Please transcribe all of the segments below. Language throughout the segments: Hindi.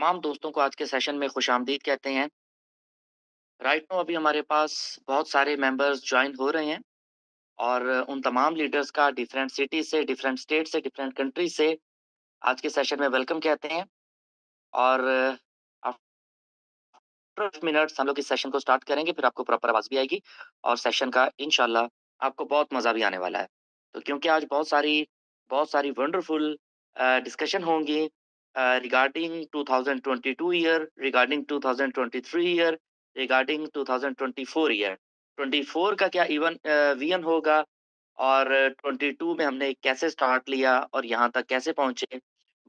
तमाम दोस्तों को आज के सेशन में खुशामदीद कहते हैं। राइट नाउ अभी हमारे पास बहुत सारे मेंबर्स ज्वाइन हो रहे हैं और उन तमाम लीडर्स का डिफरेंट सिटी से, डिफरेंट स्टेट से, डिफरेंट कंट्री से आज के सेशन में वेलकम कहते हैं। और आफ्टर मिनट्स हम लोग इस सेशन को स्टार्ट करेंगे, फिर आपको प्रॉपर आवाज़ भी आएगी और सेशन का इंशाल्लाह आपको बहुत मज़ा भी आने वाला है। तो क्योंकि आज बहुत सारी वंडरफुल डिस्कशन होंगी regarding 2022 year, regarding 2023 year, regarding 2024 year. 24 का क्या इवन विजन होगा और 22 में हमने कैसे स्टार्ट लिया और यहाँ तक कैसे पहुँचे।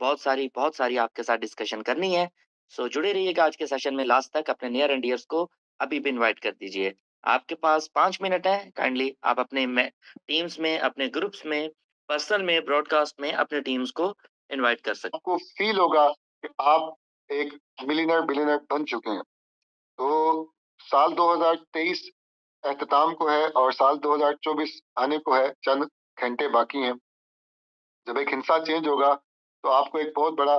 बहुत सारी आपके साथ डिस्कशन करनी है। सो जुड़े रहिएगा आज के सेशन में लास्ट तक। अपने नियर एंड डियर्स को अभी भी इनवाइट कर दीजिए। आपके पास 5 मिनट है। काइंडली आप अपने टीम्स में, अपने ग्रुप्स में, पर्सनल में, ब्रॉडकास्ट में अपने टीम्स को इनवाइट कर सकते हैं। आपको फील होगा कि आप एक मिलियनर बिलियनर बन चुके हैं। तो साल 2023 एख्तिताम को है और साल 2024 आने को है। चंद घंटे बाकी हैं। जब एक हिस्सा चेंज होगा तो आपको एक बहुत बड़ा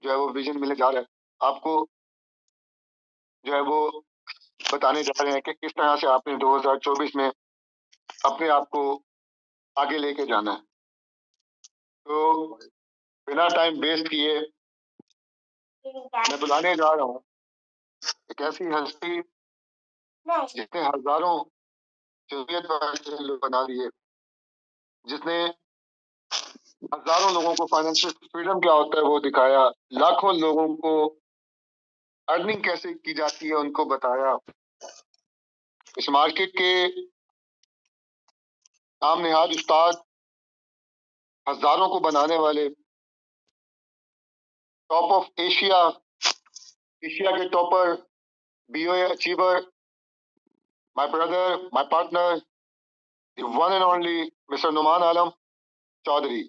जो है वो विजन मिलने जा रहा है। आपको जो है वो बताने जा रहे हैं कि किस तरह से आपने 2024 में अपने आप को आगे लेके जाना है। तो बिना टाइम वेस्ट किए मैं बुलाने जा रहा हूँ एक ऐसी हस्ती जिसने हजारों शरीयत वाले लोग बना दिए, जिसने हजारों लोगों को फाइनेंशियल फ्रीडम क्या होता है वो दिखाया, लाखों लोगों को अर्निंग कैसे की जाती है उनको बताया। इस मार्केट के नाम निहाद उस्ताद, हजारों को बनाने वाले, टॉप ऑफ एशिया, एशिया के topper, BOA achiever, my brother, my partner, the one and only mister Numan Alam Chaudhary.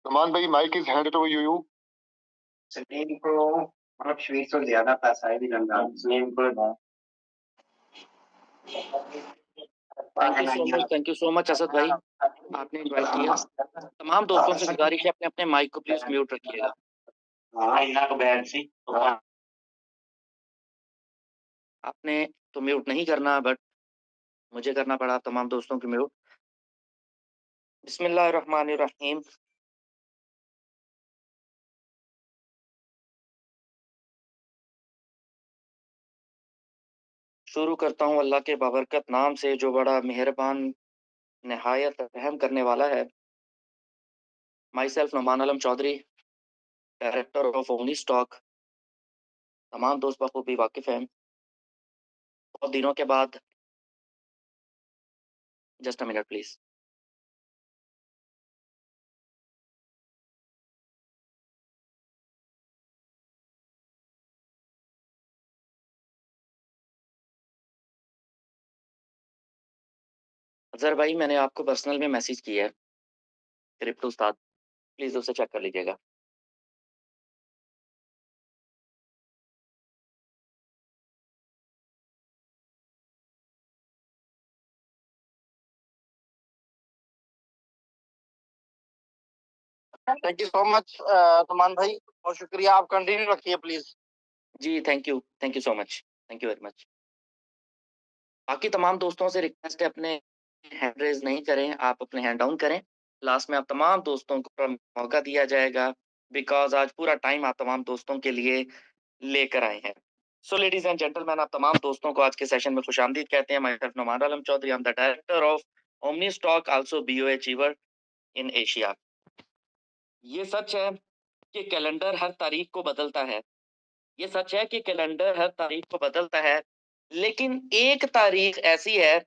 Numan भाई, mic is handed over you. Name को मतलब स्वीट तो ज्यादा पैसा है भी लंगा नेम को। Thank you so much Asad भाई, आपने इनवाइट किया। तमाम दोस्तों से गुजारिश है अपने अपने माइक को प्लीज म्यूट रखिएगा। आपने तो म्यूट नहीं करना, बट मुझे करना पड़ा तमाम दोस्तों की म्यूट। बिस्मिल्लाहिर्रहमानिर्रहीम। शुरू करता हूँ अल्लाह के बाबरकत नाम से जो बड़ा मेहरबान नहायत रहम करने वाला है। Myself Numan Alam Chaudhary, director of Omni Stock. तमाम दोस्त बखूबी वाकिफ हैं। बहुत दिनों के बाद, just a minute please. Azhar भाई, मैंने आपको पर्सनल में मैसेज किया है, क्रिप्टो उस्ताद, प्लीज उसे चेक कर लीजिएगा। Thank you so much Numan भाई, और शुक्रिया। आप कंटिन्यू रखिए प्लीज। जी thank you so much, thank you very much. बाकी तमाम दोस्तों से रिक्वेस्ट है, अपने हैंड रेज नहीं करें, आप अपने हैंड डाउन करें। लास्ट में आप तमाम दोस्तों को मौका दिया जाएगा, बिकॉज आज पूरा टाइम आप तमाम दोस्तों के लिए लेकर आए हैं। सो लेडीज एंड जेंटलमैन, आप तमाम दोस्तों को आज के सेशन में खुशामदीद कहते हैं। Myself Numan Alam Chaudhary, I am the director of Omni Stock, also BOA achiever in Asia. ये सच है कि कैलेंडर हर तारीख को बदलता है। ये सच है कि कैलेंडर हर तारीख को बदलता है, लेकिन एक तारीख ऐसी है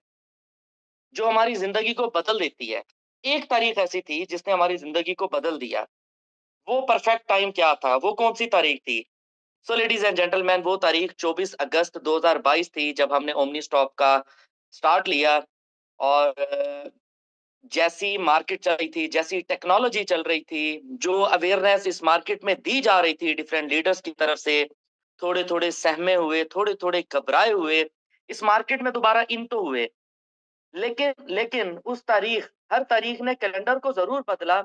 जो हमारी जिंदगी को बदल देती है। एक तारीख ऐसी थी जिसने हमारी जिंदगी को बदल दिया। वो परफेक्ट टाइम क्या था? वो कौन सी तारीख थी? सो लेडीज एंड जेंटलमैन, वो तारीख 24 अगस्त 2022 थी, जब हमने ओमनी स्टॉप का स्टार्ट लिया। और जैसी मार्केट चल रही थी, जैसी टेक्नोलॉजी चल रही थी, जो अवेयरनेस इस मार्केट में दी जा रही थी डिफरेंट लीडर्स की तरफ से, थोड़े थोड़े सहमे हुए, थोड़े थोड़े घबराए हुए इस मार्केट में दोबारा इन तो हुए। लेकिन उस तारीख, हर तारीख ने कैलेंडर को जरूर बदला,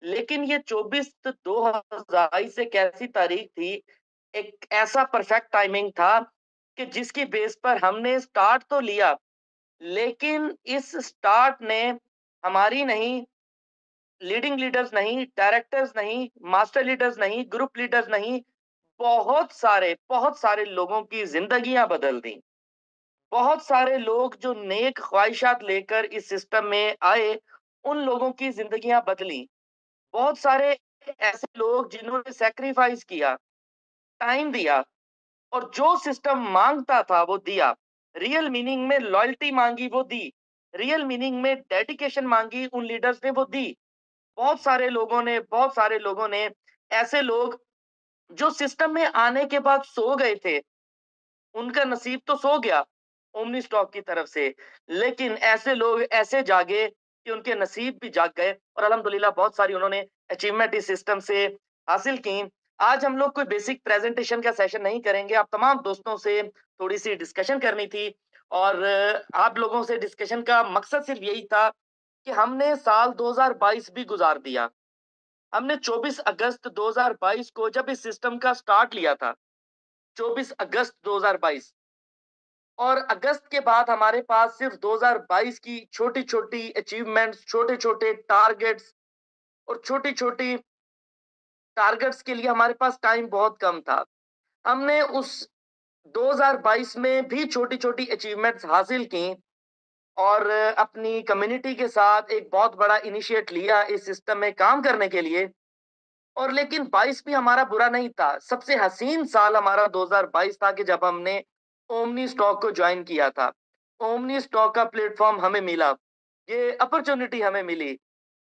लेकिन ये 24/2/2022 एक ऐसी तारीख थी, एक ऐसा परफेक्ट टाइमिंग था कि जिसकी बेस पर हमने स्टार्ट तो लिया, लेकिन इस स्टार्ट ने हमारी नहीं, लीडिंग लीडर्स नहीं, डायरेक्टर्स नहीं, मास्टर लीडर्स नहीं, ग्रुप लीडर्स नहीं, बहुत सारे लोगों की ज़िंदगियाँ बदल दी। बहुत सारे लोग जो नेक ख्वाहिशात लेकर इस सिस्टम में आए, उन लोगों की ज़िंदगियाँ बदली। बहुत सारे ऐसे लोग जिन्होंने सैक्रिफाइस किया, टाइम दिया और जो सिस्टम माँगता था वो दिया। रियल मीनिंग में लॉयल्टी माँगी वो दी। रियल मीनिंग में डेडिकेशन माँगी उन लीडर्स ने वो दी। बहुत सारे लोगों ने ऐसे लोग जो सिस्टम में आने के बाद सो गए थे, उनका नसीब तो सो गया ओमनी स्टॉक की तरफ से, लेकिन ऐसे लोग ऐसे जागे कि उनके नसीब भी जाग गए और अल्हम्दुलिल्लाह बहुत सारी उन्होंने अचीवमेंट इस सिस्टम से हासिल की। आज हम लोग कोई बेसिक प्रेजेंटेशन का सेशन नहीं करेंगे, आप तमाम दोस्तों से थोड़ी-सी डिस्कशन करनी थी और आप लोगों से डिस्कशन का मकसद सिर्फ यही था कि हमने साल 2022 भी गुज़ार दिया। हमने 24 अगस्त 2022 को जब इस सिस्टम का स्टार्ट लिया था, 24 अगस्त 2022, और अगस्त के बाद हमारे पास सिर्फ 2022 की छोटी-छोटी अचीवमेंट्स, छोटे-छोटे टारगेट्स और छोटी-छोटी टारगेट्स के लिए हमारे पास टाइम बहुत कम था। हमने उस 2022 में भी छोटी-छोटी अचीवमेंट्स हासिल की और अपनी कम्युनिटी के साथ एक बहुत बड़ा इनिशिएट लिया इस सिस्टम में काम करने के लिए। और लेकिन 22 भी हमारा बुरा नहीं था। सबसे हसीन साल हमारा 2022 था कि जब हमने ओमनी स्टॉक को जॉइन किया था। ओमनी स्टॉक का प्लेटफ़ॉर्म हमें मिला। ये अपॉर्च्युनिटी हमें मिली।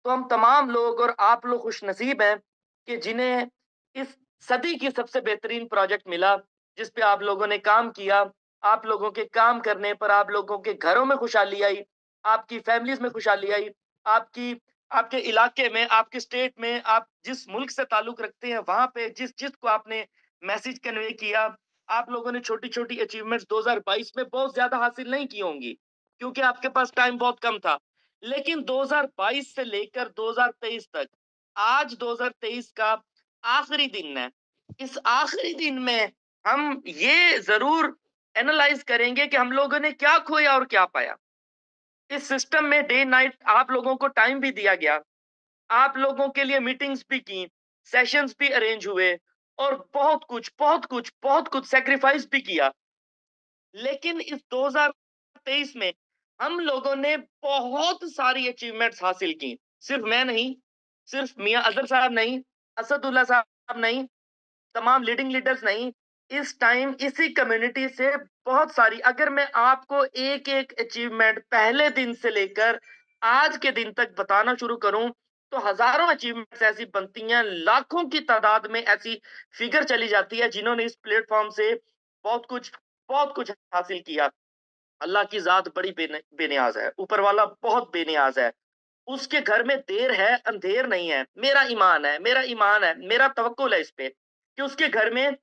तो हम तमाम लोग और आप लोग खुशनसीब हैं कि जिन्हें इस सदी की सबसे बेहतरीन प्रोजेक्ट मिला, जिस पे आप लोगों ने काम किया। आप लोगों के काम करने पर आप लोगों के घरों में खुशहाली आई, आपकी फैमिलीज़ में खुशहाली आई, आपकी आपके इलाके में, आपके स्टेट में, आप जिस मुल्क से ताल्लुक रखते हैं, वहाँ पे जिस को आपने मैसेज कन्वे किया, आप लोगों ने छोटी-छोटी अचीवमेंट्स 2022 में बहुत ज़्यादा हासिल नहीं की होंगी, क्योंकि आपके पास टाइम बहुत कम था। लेकिन 2022 से लेकर 2023 तक, आज 2023 का आखिरी दिन है। इस आखिरी दिन में हम ये ज़रूर एनालाइज़ करेंगे कि हम लोगों ने क्या खोया और क्या पाया। इस सिस्टम में डे नाइट आप लोगों को टाइम भी दिया गया। आप लोगों के लिए मीटिंग्स भी की, सेशंस भी अरेंज हुए और बहुत कुछ सैक्रिफाइस भी किया। लेकिन इस 2023 में हम लोगों ने बहुत सारी अचीवमेंट्स हासिल की। सिर्फ मैं नहीं, सिर्फ मियां अजहर साहब नहीं, असदुल्ला साहब नहीं, तमाम लीडिंग लीडर्स नहीं, इस टाइम इसी कम्युनिटी से बहुत सारी, अगर मैं आपको एक-एक अचीवमेंट पहले दिन से लेकर आज के दिन तक बताना शुरू करूं, तो हजारों अचीवमेंट्स ऐसी बनती हैं, लाखों की तादाद में ऐसी फिगर चली जाती है जिन्होंने इस प्लेटफॉर्म से बहुत कुछ बहुत कुछ हासिल किया। अल्लाह की ज़ात बड़ी बेनियाज़ है, ऊपर वाला बहुत बेनियाज़ है। उसके घर में देर है, अंधेर नहीं है। मेरा ईमान है, मेरा तवक्कुल है इस पे कि उसके घर में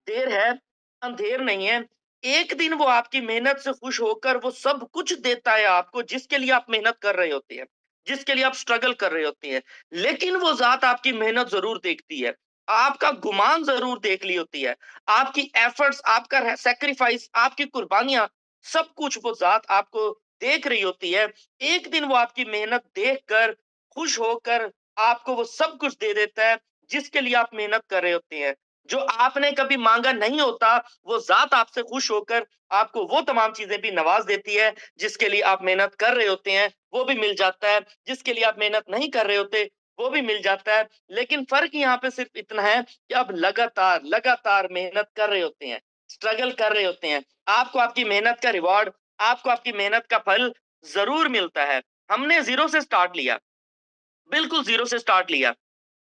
देर है, अंधेर नहीं है। एक दिन वो आपकी मेहनत से खुश होकर वो सब कुछ देता है आपको जिसके लिए आप मेहनत कर रहे होते हैं, जिसके लिए आप स्ट्रगल कर रहे होते हैं। लेकिन वो ज़ात आपकी मेहनत ज़रूर देखती है, आपका गुमान ज़रूर देख ली होती है, आपकी एफर्ट्स, आपका सैक्रिफाइस, आपकी कुर्बानियाँ, सब कुछ वो ज़ात आपको देख रही होती है। एक दिन वो आपकी मेहनत देखकर, खुश होकर आपको वो सब कुछ दे देता है, जिसके लिए आप मेहनत कर रहे होते हैं। जो आपने कभी माँगा नहीं होता, वो ज़ात आपसे खुश होकर आपको वो तमाम चीज़ें भी नवाज़ देती है, जिसके लिए आप मेहनत कर रहे होते हैं, वो भी मिल जाता है। जिसके लिए आप मेहनत नहीं कर रहे होते, वो भी मिल जाता है। लेकिन फ़र्क यहाँ पे सिर्फ़ इतना है कि आप लगातार मेहनत कर रहे होते हैं, स्ट्रगल कर रहे होते हैं। आपको आपकी मेहनत का रिवॉर्ड, आपको आपकी मेहनत का फल ज़रूर मिलता है। हमने ज़ीरो से स्टार्ट लिया, बिल्कुल ज़ीरो से स्टार्ट लिया।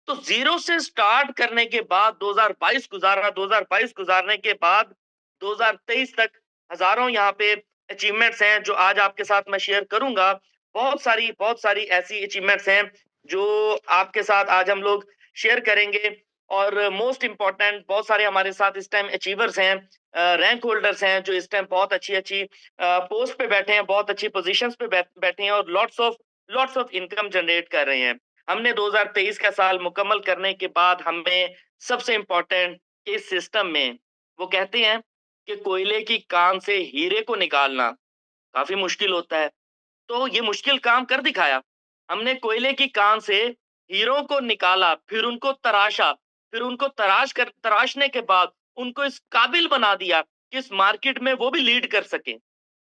तो ज़ीरो से स्टार्ट करने के बाद 2022 गुज़ारा, 2022 गुज़ारने के बाद 2023 तक हज़ारों यहाँ पे अचीवमेंट्स हैं जो आज आपके साथ मैं शेयर करूँगा। बहुत सारी ऐसी अचीवमेंट्स हैं जो आपके साथ आज हम लोग शेयर करेंगे और मोस्ट इम्पोर्टेंट बहुत सारे हमारे साथ इस टाइम अचीवर्स हैं, रैंक होल्डर्स हैं जो इस टाइम बहुत अच्छी-अच्छी पोस्ट पे बैठे हैं, बहुत अच्छी पोज़ीशंस पे बैठे हैं और लॉट्स ऑफ इनकम जनरेट कर रहे हैं। हमने 2023 का साल मुकम्मल करने के बाद हमें सबसे इम्पोर्टेंट इस सिस्टम में वो कहते हैं कि कोयले की कान से हीरे को निकालना काफ़ी मुश्किल होता है। तो ये मुश्किल काम कर दिखाया। हमने कोयले की कान से हीरों को निकाला, फिर उनको तराशा, फिर उनको तराशने के बाद उनको इस काबिल बना दिया कि इस मार्केट में वो भी लीड कर सकें,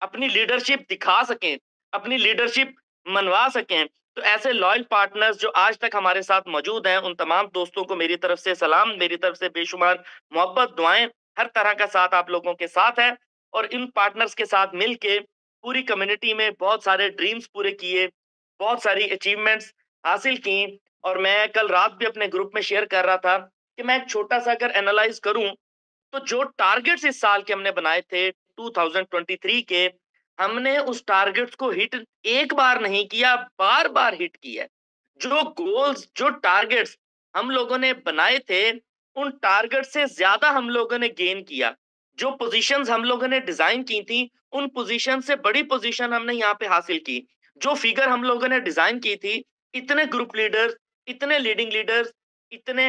अपनी लीडरशिप दिखा सकें, अपनी लीडरशिप मनवा सकें। तो ऐसे लॉयल पार्टनर्स जो आज तक हमारे साथ मौजूद हैं, उन तमाम दोस्तों को मेरी तरफ से सलाम, मेरी तरफ से बेशुमार मोहब्बत, दुआएँ, हर तरह का साथ आप लोगों के साथ है। और इन पार्टनर्स के साथ मिल के पूरी कम्युनिटी में बहुत सारे ड्रीम्स पूरे किए, बहुत सारी अचीवमेंट्स हासिल की। और मैं कल रात भी अपने ग्रुप में शेयर कर रहा था कि मैं एक छोटा-सा अगर एनालाइज़ करूँ, तो जो टारगेट्स इस साल के हमने बनाए थे 2023 के, हमने उस टारगेट्स को हिट एक बार नहीं किया, बार-बार हिट किया है। जो गोल्स, जो टारगेट्स हम लोगों ने बनाए थे, उन टारगेट से ज़्यादा हम लोगों ने गेन किया। जो पोज़ीशंस हम लोगों ने डिज़ाइन की थी, उन पोज़ीशन से बड़ी पोज़ीशन हमने यहाँ पे हासिल की। जो फिगर हम लोगों ने डिज़ाइन की थी, इतने ग्रुप लीडर्स, इतने लीडिंग लीडर्स, इतने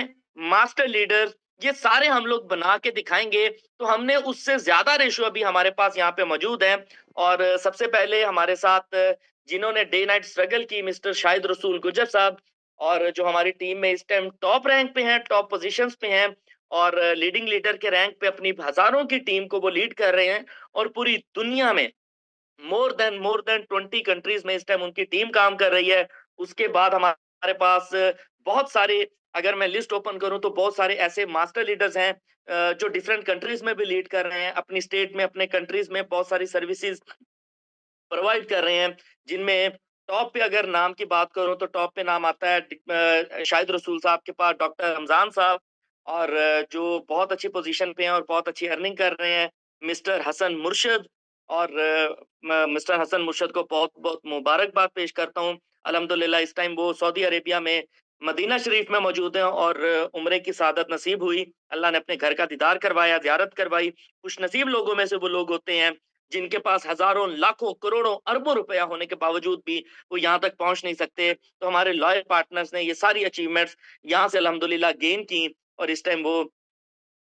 मास्टर लीडर्स, ये सारे हम लोग बना के दिखाएँगे, तो हमने उससे ज़्यादा रेशियो अभी हमारे पास यहाँ पे मौजूद है। और सबसे पहले हमारे साथ जिन्होंने डे नाइट स्ट्रगल की, मिस्टर शाहिद रसूल गुज्जर साहब, और जो हमारी टीम में इस टाइम टॉप रैंक पे हैं, टॉप पोज़ीशंस पे हैं, और लीडिंग लीडर के रैंक पे अपनी हज़ारों की टीम को वो लीड कर रहे हैं। और पूरी दुनिया में मोर देन 20 कंट्रीज में इस टाइम उनकी टीम काम कर रही है। उसके बाद हमारे पास बहुत सारे, अगर मैं लिस्ट ओपन करूँ तो बहुत सारे ऐसे मास्टर लीडर्स हैं जो डिफरेंट कंट्रीज में भी लीड कर रहे हैं, अपनी स्टेट में, अपने कंट्रीज में बहुत सारी सर्विसेज प्रोवाइड कर रहे हैं, जिनमें टॉप पे अगर नाम की बात करूँ तो टॉप पे नाम आता है शाहिद रसूल साहब के पास, डॉक्टर रमज़ान साहब, और जो बहुत अच्छी पोज़ीशन पे हैं और बहुत अच्छी अर्निंग कर रहे हैं, मिस्टर हसन मुर्शद। और मिस्टर हसन मुर्शद को बहुत-बहुत मुबारकबाद पेश करता हूँ। अल्हम्दुलिल्लाह इस टाइम वो सऊदी अरेबिया में मदीना शरीफ में मौजूद हैं और उम्रे की सआदत नसीब हुई। अल्लाह ने अपने घर का दीदार करवाया, ज़ियारत करवाई। खुशनसीब लोगों में से वो लोग होते हैं जिनके पास हज़ारों, लाखों, करोड़ों, अरबों रुपया होने के बावजूद भी वो यहाँ तक पहुँच नहीं सकते। तो हमारे लॉयल पार्टनर्स ने ये सारी अचीवमेंट्स यहाँ से अल्हम्दुलिल्लाह गेन की, और इस टाइम वो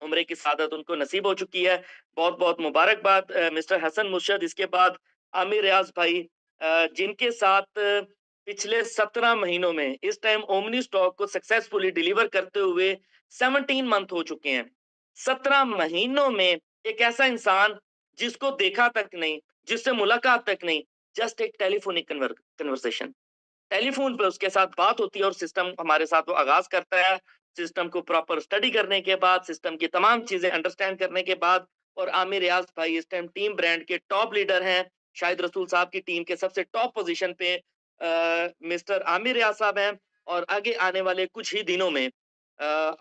उम्रे की सआदत उनको नसीब हो चुकी है। बहुत-बहुत मुबारकबाद मिस्टर हसन मुर्शद। इसके बाद आमिर रियाज़ भाई, जिनके साथ पिछले 17 महीनों में इस टाइम ओमनी स्टॉक को सक्सेसफुली डिलीवर करते हुए 17 मंथ हो चुके हैं। 17 महीनों में एक ऐसा इंसान जिसको देखा तक नहीं, जिससे मुलाकात तक नहीं, जस्ट एक टेलीफोनिक कन्वर्सेशन। टेलीफ़ोन पे उसके साथ बात होती है और सिस्टम हमारे साथ वो आगाज़ करता है। सिस्टम को प्रॉपर स्टडी करने के बाद, सिस्टम की तमाम चीज़ें अंडरस्टैंड करने के बाद, और आमिर रियाज़ भाई इस टाइम टीम ब्रांड के टॉप लीडर हैं। शाहिद रसूल साहब की टीम के सबसे टॉप पोज़ीशन पे मिस्टर आमिर रियाज़ साहब हैं, और आगे आने वाले कुछ ही दिनों में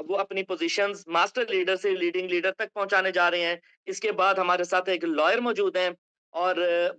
वो अपनी पोज़ीशंस मास्टर लीडर से लीडिंग लीडर तक पहुँचाने जा रहे हैं। इसके बाद हमारे साथ एक लॉयर मौजूद हैं, और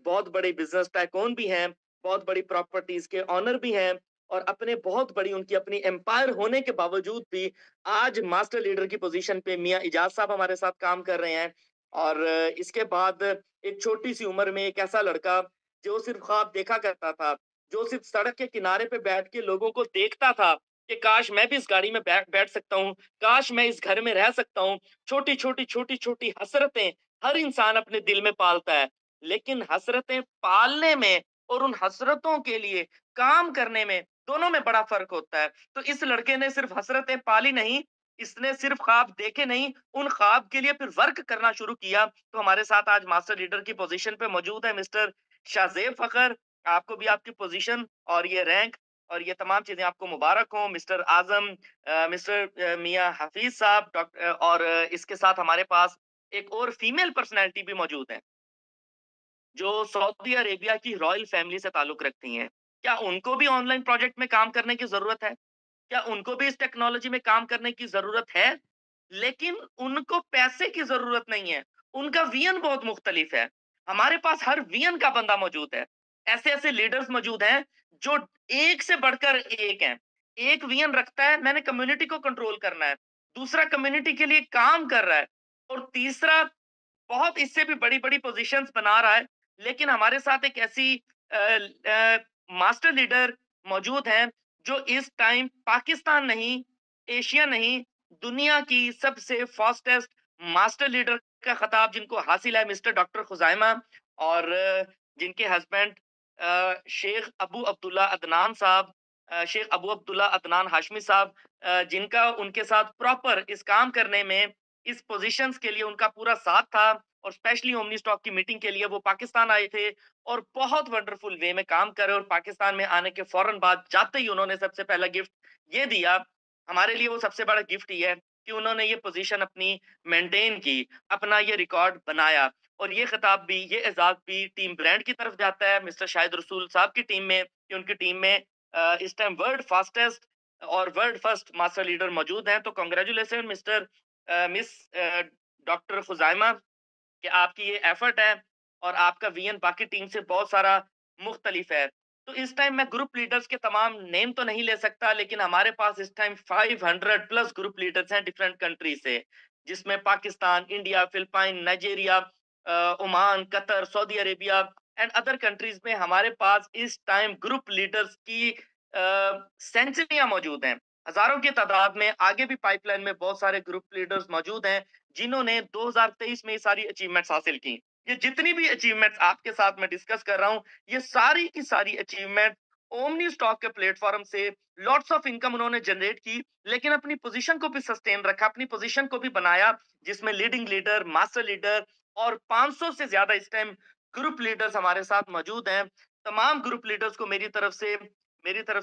बहुत बड़े बिज़नेस टाइकून भी हैं। बहुत बड़ी प्रॉपर्टीज के ऑनर भी हैं, और अपने बहुत बड़ी उनकी अपनी एम्पायर होने के बावजूद भी आज मास्टर लीडर की पोजीशन पे मियां इजाज साहब हमारे साथ काम कर रहे हैं। और इसके बाद एक छोटी सी उम्र में एक ऐसा लड़का जो सिर्फ ख्वाब देखा करता था, जो सिर्फ सड़क के किनारे पे बैठ के लोगों को देखता था कि काश मैं भी इस गाड़ी में बैठ बैठ सकता हूँ, काश मैं इस घर में रह सकता हूँ। छोटी छोटी छोटी छोटी हसरतें हर इंसान अपने दिल में पालता है, लेकिन हसरतें पालने में और उन हसरतों के लिए काम करने में, दोनों में बड़ा फ़र्क होता है। तो इस लड़के ने सिर्फ़ हसरतें पाली नहीं, इसने सिर्फ़ ख्वाब देखे नहीं, उन ख्वाब के लिए फिर वर्क करना शुरू किया। तो हमारे साथ आज मास्टर लीडर की पोज़ीशन पे मौजूद है मिस्टर शाज़ेब फ़ख़र। आपको भी आपकी पोज़ीशन और ये रैंक और ये तमाम चीज़ें आपको मुबारक हों। मिस्टर आज़म, मिस्टर मियाँ हफ़ीज़ साहब, और इसके साथ हमारे पास एक और फीमेल पर्सनैलिटी भी मौजूद हैं। जो सऊदी अरेबिया की रॉयल फैमिली से ताल्लुक रखती हैं। क्या उनको भी ऑनलाइन प्रोजेक्ट में काम करने की ज़रूरत है? क्या उनको भी इस टेक्नोलॉजी में काम करने की ज़रूरत है? लेकिन उनको पैसे की ज़रूरत नहीं है। उनका विज़न बहुत मुख्तलिफ है। हमारे पास हर विज़न का बंदा मौजूद है। ऐसे-ऐसे लीडर्स मौजूद हैं जो एक से बढ़कर एक हैं। एक विज़न रखता है, मैंने कम्युनिटी को कंट्रोल करना है। दूसरा कम्युनिटी के लिए काम कर रहा है, और तीसरा बहुत इससे भी बड़ी-बड़ी पोज़ीशंस बना रहा है। लेकिन हमारे साथ एक ऐसी मास्टर लीडर मौजूद हैं, जो इस टाइम पाकिस्तान नहीं, एशिया नहीं, दुनिया की सबसे फास्टेस्ट मास्टर लीडर का खिताब जिनको हासिल है, मिस्टर डॉक्टर खुज़ैमा, और जिनके हस्बैंड शेख अबू अब्दुल्ला अदनान साहब, शेख अबू अब्दुल्ला अदनान हाशमी साहब, जिनका उनके साथ प्रॉपर इस काम करने में, इस पोज़ीशंस के लिए उनका पूरा साथ था, और स्पेशली ओमनी स्टॉक की मीटिंग के लिए वो पाकिस्तान आए थे और बहुत वंडरफुल वे में काम करे, और पाकिस्तान में आने के फौरन बाद जाते ही उन्होंने सबसे पहला गिफ्ट ये दिया। हमारे लिए वो सबसे बड़ा गिफ्ट ये है कि उन्होंने ये पोजीशन अपनी मेंटेन की, अपना ये रिकॉर्ड बनाया, और ये खिताब भी, ये एजाज भी टीम ब्रांड की तरफ जाता है मिस्टर शाहिद रसूल साहब की टीम में, कि उनकी टीम में इस टाइम वर्ल्ड फास्टेस्ट और वर्ल्ड फर्स्ट मास्टर लीडर मौजूद हैं। तो कांग्रेचुलेशन मिस्टर मिस डॉक्टर खुजाइमा, कि आपकी ये एफर्ट है और आपका विजन बाकी टीम से बहुत सारा मुख्तलिफ है। तो इस टाइम मैं ग्रुप लीडर्स के तमाम नेम तो नहीं ले सकता, लेकिन हमारे पास इस टाइम 500 प्लस ग्रुप लीडर्स हैं डिफरेंट कंट्री से, जिसमें Pakistan, India, Philippine, Nigeria, Oman, Qatar, Saudi Arabia and other countries में हमारे पास इस टाइम ग्रुप लीडर्स की सेंचुरियां मौजूद हैं, हजारों की तादाद में। आगे भी पाइपलाइन में बहुत सारे ग्रुप लीडर्स मौजूद हैं जिन्होंने 2023 में ये सारी अचीवमेंट्स हासिल की। ये जितनी भी अचीवमेंट्स आपके साथ मैं डिस्कस कर रहा हूँ, ये सारी की सारी अचीवमेंट ओमनी स्टॉक के प्लेटफॉर्म से लॉट्स ऑफ इनकम उन्होंने जनरेट की, लेकिन अपनी पोजीशन को भी सस्टेन रखा, अपनी पोजीशन को भी बनाया, जिसमें लीडिंग लीडर, मास्टर लीडर और 500 से ज्यादा इस टाइम ग्रुप लीडर्स हमारे साथ मौजूद हैं। तमाम ग्रुप लीडर्स को मेरी तरफ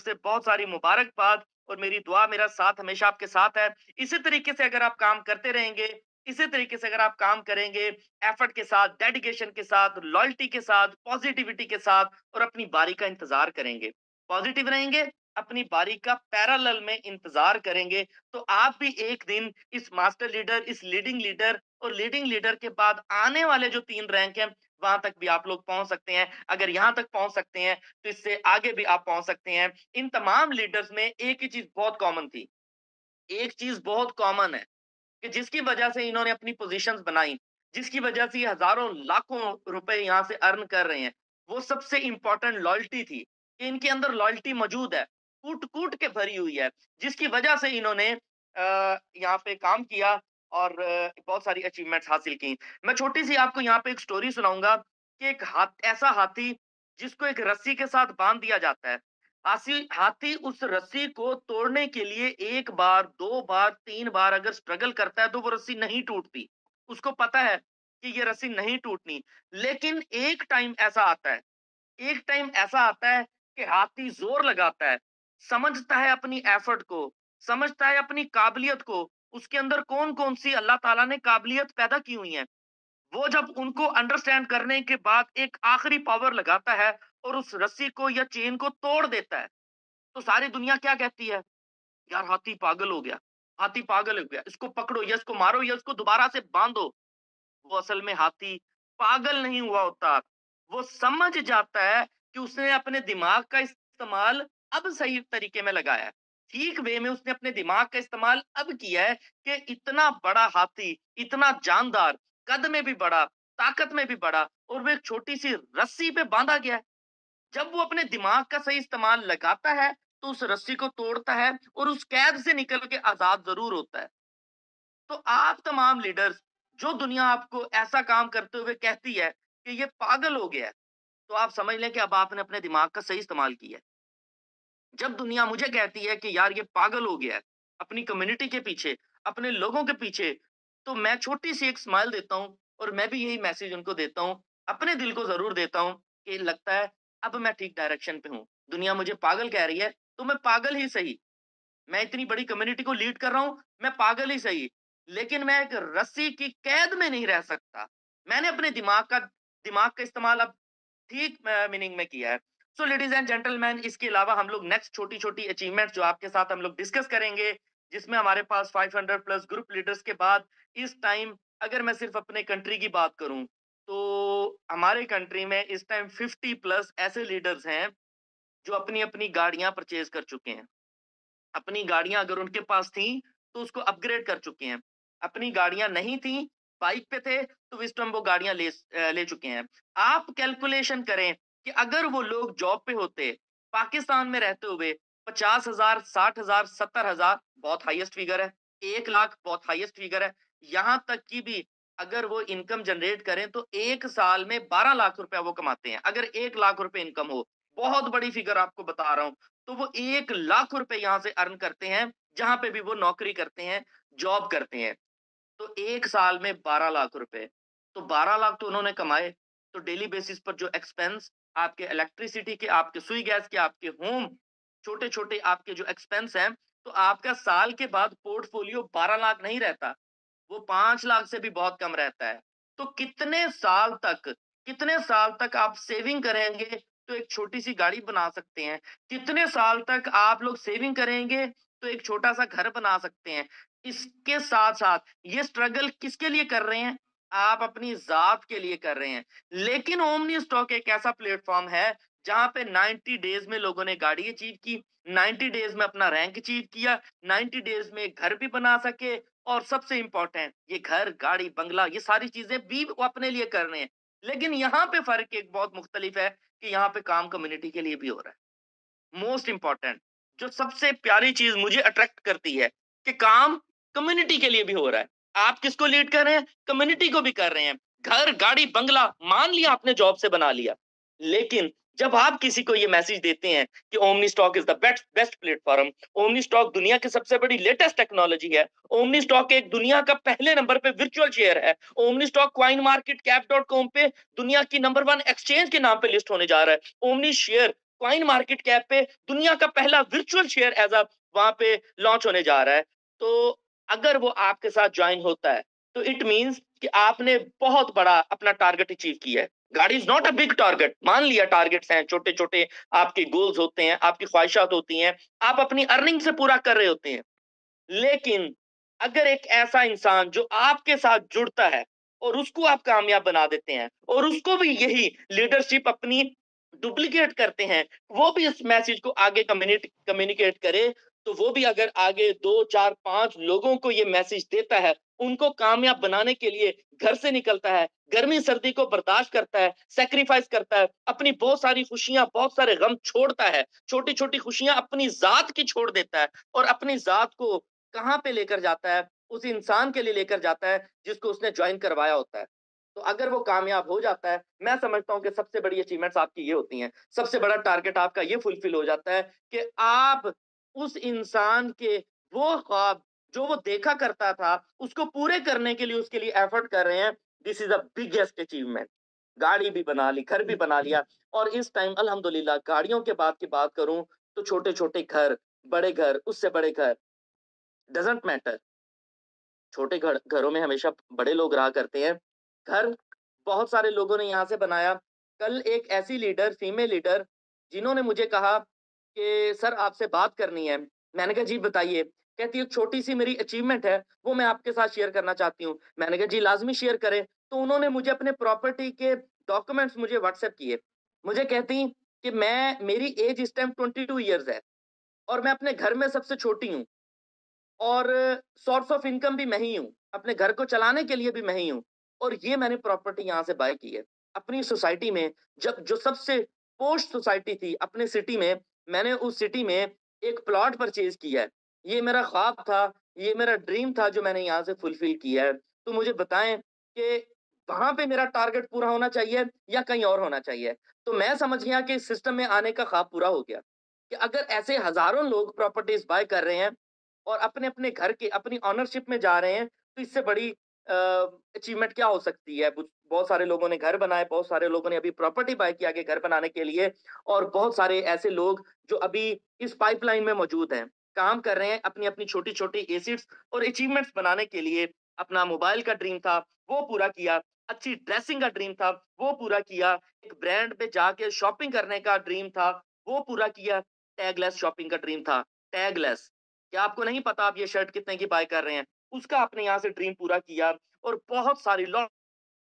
से बहुत सारी मुबारकबाद, और मेरी दुआ, मेरा साथ हमेशा आपके साथ है। इसी तरीके से अगर आप काम करते रहेंगे, इसी तरीके से अगर आप काम करेंगे, एफर्ट के साथ, डेडिकेशन के साथ, लॉयल्टी के साथ, पॉजिटिविटी के साथ, और अपनी बारी का इंतजार करेंगे, पॉजिटिव रहेंगे, अपनी बारी का पैरेलल में इंतजार करेंगे, तो आप भी एक दिन इस मास्टर लीडर, इस लीडिंग लीडर और लीडिंग लीडर के बाद आने वाले जो 3 रैंक हैं, वहां तक भी आप लोग पहुंच सकते हैं। अगर यहां तक पहुंच सकते हैं, तो इससे आगे भी आप पहुंच सकते हैं। इन तमाम लीडर्स में एक ही चीज बहुत कॉमन थी, एक चीज बहुत कॉमन है, कि जिसकी वजह से इन्होंने अपनी पोजीशंस बनाई, जिसकी वजह से ये हजारों लाखों रुपए यहाँ से अर्न कर रहे हैं, वो सबसे इंपॉर्टेंट लॉयल्टी थी, कि इनके अंदर लॉयल्टी मौजूद है, कूट कूट के भरी हुई है, जिसकी वजह से इन्होंने यहाँ पे काम किया और बहुत सारी अचीवमेंट्स हासिल की। मैं छोटी सी आपको यहाँ पे एक स्टोरी सुनाऊंगा, कि एक ऐसा हाथी जिसको एक रस्सी के साथ बांध दिया जाता है, हाथी हाथी उस रस्सी को तोड़ने के लिए 1 बार, 2 बार, 3 बार अगर स्ट्रगल करता है, तो वो रस्सी नहीं टूटती। उसको पता है कि ये रस्सी नहीं टूटनी। लेकिन एक टाइम ऐसा आता है कि हाथी ज़ोर लगाता है, समझता है अपनी एफर्ट को, समझता है अपनी काबिलियत को, उसके अंदर कौन-कौन सी अल्लाह ताला ने काबिलियत पैदा की हुई है। वो जब उनको अंडरस्टैंड करने के बाद एक आखिरी पावर लगाता है और उस रस्सी को या चेन को तोड़ देता है, तो सारी दुनिया क्या कहती है? यार हाथी पागल हो गया, हाथी पागल हो गया, इसको पकड़ो या इसको मारो या इसको दोबारा से बांधो। वो असल में हाथी पागल नहीं हुआ होता, वो समझ जाता है कि उसने अपने दिमाग का इस्तेमाल अब सही तरीके में लगाया है, ठीक वे में उसने अपने दिमाग का इस्तेमाल अब किया है, कि इतना बड़ा हाथी, इतना जानदार, कद में भी बड़ा, ताकत में भी बड़ा, और वो एक छोटी सी रस्सी पे बांधा गया है। जब वो अपने दिमाग का सही इस्तेमाल लगाता है, तो उस रस्सी को तोड़ता है और उस कैद से निकल के आजाद जरूर होता है। तो आप तमाम लीडर्स, जो दुनिया आपको ऐसा काम करते हुए कहती है कि ये पागल हो गया है, तो आप समझ लें कि अब आपने अपने दिमाग का सही इस्तेमाल किया है। जब दुनिया मुझे कहती है कि यार ये पागल हो गया है अपनी कम्युनिटी के पीछे, अपने लोगों के पीछे, तो मैं छोटी सी एक स्माइल देता हूँ, और मैं भी यही मैसेज उनको देता हूँ, अपने दिल को जरूर देता हूँ, कि लगता है अब मैं ठीक डायरेक्शन पे हूँ। दुनिया मुझे पागल कह रही है, तो मैं पागल ही सही, मैं इतनी बड़ी कम्युनिटी को लीड कर रहा हूँ, मैं पागल ही सही, लेकिन मैं एक रस्सी की कैद में नहीं रह सकता। मैंने अपने दिमाग का इस्तेमाल अब ठीक मीनिंग में किया है। सो लेडीज एंड जेंटलमैन, इसके अलावा हम लोग नेक्स्ट छोटी-छोटी अचीवमेंट जो आपके साथ हम लोग डिस्कस करेंगे, जिसमें हमारे पास 500 प्लस ग्रुप लीडर्स के बाद इस टाइम, अगर मैं सिर्फ अपने कंट्री की बात करूं, तो हमारे कंट्री में इस टाइम 50 प्लस ऐसे लीडर्स हैं जो अपनी-अपनी गाड़ियां परचेज कर चुके हैं। अपनी गाड़ियां अगर उनके पास थी, तो उसको अपग्रेड कर चुके हैं। अपनी गाड़ियां नहीं थी, बाइक पे थे, तो इस टाइम वो गाड़ियां ले चुके हैं। आप कैलकुलेशन करें कि अगर वो लोग जॉब पे होते, पाकिस्तान में रहते हुए, 50,000, 60,000, 70,000 बहुत हाईएस्ट फिगर है, 1 लाख बहुत हाईएस्ट फिगर है। यहाँ तक कि भी अगर वो इनकम जनरेट करें तो 1 साल में 12 लाख रुपया वो कमाते हैं। अगर 1 लाख रुपए इनकम हो, बहुत बड़ी फिगर आपको बता रहा हूँ, तो वो 1 लाख रुपए यहाँ से अर्न करते हैं, जहाँ पे भी वो नौकरी करते हैं, जॉब करते हैं। तो 1 साल में 12 लाख रुपए, तो 12 लाख तो उन्होंने कमाए, तो डेली बेसिस पर जो एक्सपेंस आपके इलेक्ट्रिसिटी के, आपके सुई गैस के, आपके होम, छोटे-छोटे आपके जो एक्सपेंस हैं, तो आपका साल के बाद पोर्टफोलियो 12 लाख नहीं रहता, वो 5 लाख से भी बहुत कम रहता है। तो कितने साल तक आप सेविंग करेंगे तो एक छोटी-सी गाड़ी बना सकते हैं। कितने साल तक आप लोग सेविंग करेंगे तो एक छोटा-सा घर बना सकते हैं। इसके साथ-साथ ये स्ट्रगल किसके लिए कर रहे हैं? आप अपनी ज़ात के लिए कर रहे हैं। लेकिन ओमनी स्टॉक एक ऐसा प्लेटफ़ॉर्म है जहाँ पे 90 डेज़ में लोगों ने गाड़ी अचीव की, 90 डेज़ में अपना रैंक अचीव किया, 90 डेज़ में घर भी बना सके, और सबसे इम्पोर्टेंट ये घर, गाड़ी, बंगला, ये सारी चीज़ें भी वो अपने लिए कर रहे हैं। लेकिन यहाँ पे फ़र्क एक बहुत मुख्तलिफ है कि यहाँ पे काम कम्युनिटी के लिए भी हो रहा है। मोस्ट इम्पोर्टेंट, जो सबसे प्यारी चीज़ मुझे अट्रैक्ट करती है कि काम कम्युनिटी के लिए भी हो रहा है। आप किसको लीड कर रहे हैं? कम्युनिटी को भी कर रहे हैं। घर, गाड़ी, बंगला मान लिया आपने जॉब से बना लिया। लेकिन जब आप किसी को ये मैसेज देते हैं कि omni stock is the best best platform, omni stock दुनिया की सबसे बड़ी लेटेस्ट टेक्नोलॉजी है, ओमनी स्टॉक एक दुनिया का पहले नंबर पे वर्चुअल शेयर है, omni stock coin market cap dot com पे दुनिया की नंबर 1 एक्सचेंज के नाम पे लिस्ट होने जा रहा है। Omni share coin market cap पे दुनिया का पहला वर्चुअल शेयर एज़ अ वहाँ पे लॉन्च होने जा रहा है। तो अगर वो आपके साथ जॉइन होता है, तो इट मीन्स कि आपने बहुत बड़ा अपना टारगेट अचीव किया है। गाड़ी is not a big target. मान लिया टारगेट्स हैं, छोटे-छोटे आपके गोल्स होते हैं, आपकी ख्वाहिशात होती हैं, आप अपनी अर्निंग से पूरा कर रहे होते हैं। लेकिन अगर एक ऐसा इंसान जो आपके साथ जुड़ता है और उसको आप कामयाब बना देते हैं और उसको भी यही लीडरशिप अपनी डुप्लीकेट करते हैं, वो भी इस मैसेज को आगे कम्युनिकेट करे, तो वो भी अगर आगे 2, 4, 5 लोगों को ये मैसेज देता है, उनको कामयाब बनाने के लिए घर से निकलता है, गर्मी-सर्दी को बर्दाश्त करता है, सैक्रिफाइस करता है, अपनी बहुत सारी खुशियाँ, बहुत सारे गम छोड़ता है, छोटी-छोटी खुशियाँ अपनी ज़ात की छोड़ देता है और अपनी ज़ात को कहाँ पे लेकर जाता है? उस इंसान के लिए लेकर जाता है जिसको उसने जॉइन करवाया होता है। तो अगर वो कामयाब हो जाता है, मैं समझता हूँ कि सबसे बड़ी अचीवमेंट्स आपकी ये होती हैं। सबसे बड़ा टारगेट आपका ये फुलफिल हो जाता है कि आप उस इंसान के वो ख्वाब जो वो देखा करता था, उसको पूरे करने के लिए उसके लिए एफर्ट कर रहे हैं। This is the biggest achievement. गाड़ी भी बना ली, घर भी बना लिया, और इस टाइम अल्हम्दुलिल्लाह गाड़ियों के बाद की बात करूँ तो छोटे-छोटे घर, बड़े घर, उससे बड़े घर, डज़न्ट मैटर। छोटे घरों में हमेशा बड़े लोग रहा करते हैं। घर बहुत सारे लोगों ने यहाँ से बनाया। कल एक ऐसी लीडर, फीमेल लीडर, जिन्होंने मुझे कहा कि सर आपसे बात करनी है। मैंने कहा जी बताइए। कहती है एक छोटी-सी मेरी अचीवमेंट है, वो मैं आपके साथ शेयर करना चाहती हूँ। मैंने कहा जी लाज़मी शेयर करें। तो उन्होंने मुझे अपने प्रॉपर्टी के डॉक्यूमेंट्स मुझे व्हाट्सएप किए। मुझे कहती कि मेरी एज इस टाइम 22 इयर्स है और मैं अपने घर में सबसे छोटी हूँ। और सोर्स ऑफ इनकम भी मैं ही हूँ, अपने घर को चलाने के लिए भी मैं ही हूँ, और ये मैंने प्रॉपर्टी यहाँ से बाय की है। अपनी सोसाइटी में, जब जो सबसे पोश सोसाइटी थी अपने सिटी में, मैंने उस सिटी में एक प्लॉट परचेज़ किया है। ये मेरा ख्वाब था, ये मेरा ड्रीम था जो मैंने यहाँ से फुलफिल किया है। तो मुझे बताएँ कि वहाँ पे मेरा टारगेट पूरा होना चाहिए या कहीं और होना चाहिए? तो मैं समझ गया कि इस सिस्टम में आने का ख्वाब पूरा हो गया, कि अगर ऐसे हज़ारों लोग प्रॉपर्टीज़ बाय कर रहे हैं और अपने-अपने घर के अपनी ओनरशिप में जा रहे हैं, तो इससे बड़ी अचीवमेंट क्या हो सकती है? कुछ बहुत सारे लोगों ने घर बनाए, बहुत सारे लोगों ने अभी प्रॉपर्टी बाय किया आगे घर बनाने के लिए, और बहुत सारे ऐसे लोग जो अभी इस पाइपलाइन में मौजूद हैं, काम कर रहे हैं अपनी-अपनी छोटी-छोटी एसेट्स और अचीवमेंट्स बनाने के लिए। अपना मोबाइल का ड्रीम था, वो पूरा किया। अच्छी ड्रेसिंग का ड्रीम था, वो पूरा किया। एक ब्रांड पे जाके शॉपिंग करने का ड्रीम था, वो पूरा किया। टैगलेस शॉपिंग का ड्रीम था, टैगलेस। क्या आपको नहीं पता आप ये शर्ट कितने की बाय कर रहे हैं? उसका आपने यहाँ से ड्रीम पूरा किया, और बहुत सारी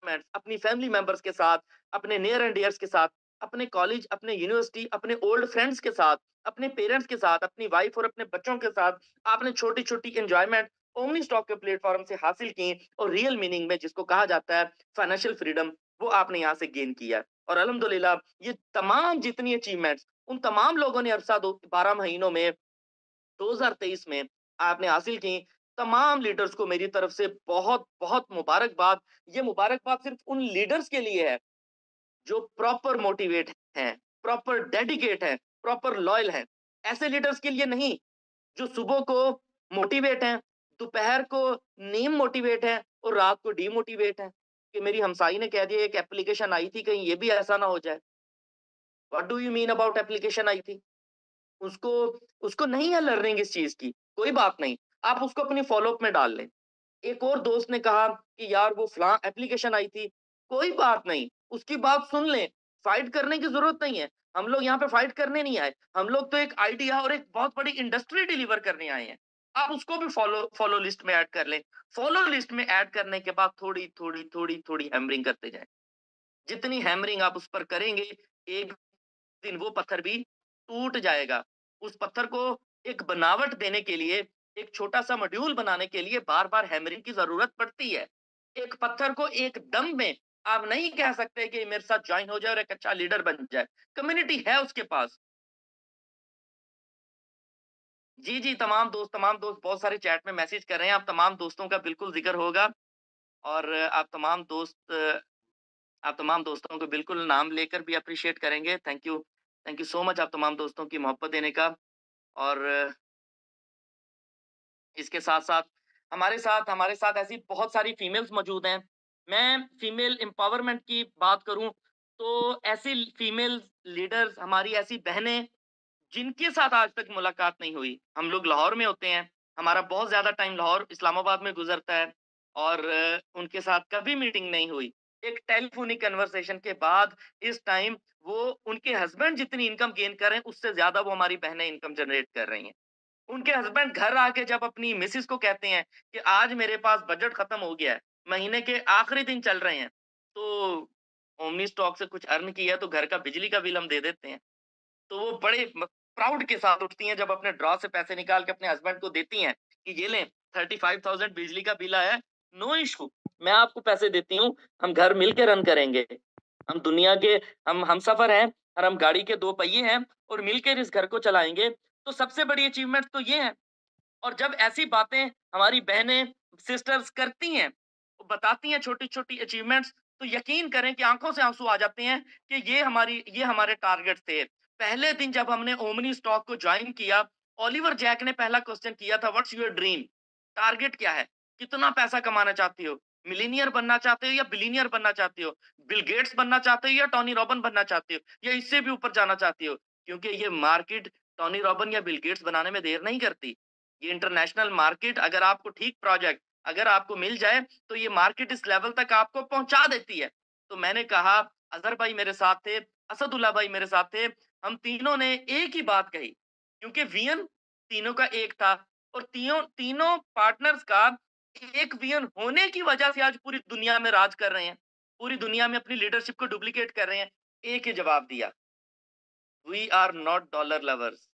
मेट्स अपनी फैमिली मेंबर्स के साथ, अपने नियर एंड डियर्स के साथ, अपने कॉलेज, अपने यूनिवर्सिटी, अपने ओल्ड फ्रेंड्स के साथ, अपने पेरेंट्स के साथ, अपनी वाइफ और अपने बच्चों के साथ आपने छोटी-छोटी एन्जॉयमेंट ओमनी स्टॉक के प्लेटफ़ॉर्म से हासिल की, और रियल मीनिंग में जिसको कहा जाता है फाइनेंशियल फ्रीडम, वो आपने यहाँ से गेन किया। और अल्हम्दुलिल्लाह ये तमाम जितनी अचीवमेंट्स उन तमाम लोगों ने अरसा 12 महीनों में 2023 में आपने हासिल की। तमाम लीडर्स को मेरी तरफ से बहुत बहुत मुबारकबाद। ये मुबारकबाद सिर्फ उन लीडर्स के लिए है जो प्रॉपर मोटिवेट हैं, प्रॉपर डेडिकेट हैं, प्रॉपर लॉयल हैं। ऐसे लीडर्स के लिए नहीं जो सुबह को मोटिवेट हैं, दोपहर को नीम मोटिवेट है और रात को डीमोटिवेट है कि मेरी हमसाई ने कह दिया एक एप्लीकेशन आई थी, कहीं ये भी ऐसा ना हो जाए। What do you mean about application आई थी? उसको उसको नहीं है लर्निंग इस चीज की, कोई बात नहीं, आप उसको अपनी फॉलोअप में डाल लें। एक और दोस्त ने कहा कि यार वो फलां एप्लीकेशन आई थी, कोई बात नहीं, उसकी बात सुन लें, फाइट करने की जरूरत नहीं है। हम लोग यहाँ पे फाइट करने नहीं आए, हम लोग तो एक आइडिया और एक बहुत बड़ी इंडस्ट्री डिलीवर करने आए हैं। आप उसको भी फॉलो फॉलो लिस्ट में ऐड कर लें। फॉलो लिस्ट में ऐड करने के बाद थोड़ी थोड़ी थोड़ी थोड़ी हैमरिंग करते जाएं। जितनी हैमरिंग आप उस पर करेंगे, एक दिन वो पत्थर भी टूट जाएगा। उस पत्थर को एक बनावट देने के लिए, एक छोटा-सा मॉड्यूल बनाने के लिए बार-बार हैमरिंग की ज़रूरत पड़ती है। एक पत्थर को एक दम में आप नहीं कह सकते कि मेरे साथ जॉइन हो जाए और एक अच्छा लीडर बन जाए। कम्युनिटी है उसके पास। जी, जी, तमाम दोस्त बहुत सारे चैट में मैसेज कर रहे हैं। आप तमाम दोस्तों का बिल्कुल ज़िक्र होगा और आप तमाम दोस्तों को बिल्कुल नाम लेकर भी एप्रिशिएट करेंगे। थैंक यू सो मच आप तमाम दोस्तों की मोहब्बत देने का। और इसके साथ-साथ हमारे साथ ऐसी बहुत सारी फीमेल्स मौजूद हैं। मैं फीमेल एम्पावरमेंट की बात करूँ तो ऐसी फीमेल लीडर्स हमारी ऐसी बहनें जिनके साथ आज तक मुलाकात नहीं हुई। हम लोग लाहौर में होते हैं, हमारा बहुत ज़्यादा टाइम लाहौर, इस्लामाबाद में गुज़रता है और उनके साथ कभी मीटिंग नहीं हुई। एक टेलीफ़ोनिक कन्वर्सेशन के बाद इस टाइम वो उनके हस्बैंड जितनी इनकम गेन कर रहे हैं, उससे ज़्यादा वो हमारी बहनें इनकम जनरेट कर रही हैं। उनके हस्बैंड घर आके जब अपनी मिसेस को कहते हैं कि आज मेरे पास बजट खत्म हो गया है, महीने के आखिरी दिन चल रहे हैं, तो ओमनी स्टॉक से कुछ अर्न किया है तो घर का बिजली का बिल हम दे देते हैं। तो वो बड़े प्राउड के साथ उठती हैं जब अपने ड्रॉ से पैसे निकाल के अपने हस्बैंड को देती हैं कि ये लें 35,000 बिजली का बिल आया है, नो इशू, मैं आपको पैसे देती हूँ, हम घर मिल के रन करेंगे। हम दुनिया के हम सफर हैं और हम गाड़ी के दो पहिए हैं और मिलकर इस घर को चलाएंगे। तो सबसे बड़ी अचीवमेंट तो ये है। और जब ऐसी बातें हमारी बहनें, सिस्टर्स करती हैं, बताती हैं छोटी-छोटी अचीवमेंट्स, तो यकीन करें कि आँखों से आँसू आ जाते हैं कि ये हमारे टारगेट थे। पहले दिन जब हमने ओमनी स्टॉक को जॉइन किया, ओलिवर जैक ने पहला क्वेश्चन किया था, व्हाट्स योर ड्रीम? टारगेट क्या है? कितना पैसा कमाना चाहते हो? मिलियनियर बनना चाहते हो या बिलियनियर बनना चाहते हो? बिल गेट्स बनना चाहते हो या टोनी रॉबिन बनना चाहते हो? या इससे भी ऊपर जाना चाहते हो? क्योंकि ये मार्केट टोनी रॉबिन या बिल गेट्स बनाने में देर नहीं करती। ये इंटरनेशनल मार्केट अगर आपको ठीक प्रोजेक्ट अगर आपको मिल जाए तो ये मार्केट इस लेवल तक आपको पहुंचा देती है। तो मैंने कहा अजहर भाई मेरे साथ थे, असदुल्ला भाई मेरे साथ थे, हम तीनों ने एक ही बात कही क्योंकि विजन तीनों का एक था और तीनों तीनों पार्टनर्स का एक विजन होने की वजह से आज पूरी दुनिया में राज कर रहे हैं, पूरी दुनिया में अपनी लीडरशिप को डुप्लीकेट कर रहे हैं। एक ही जवाब दिया, we are not dollar lovers,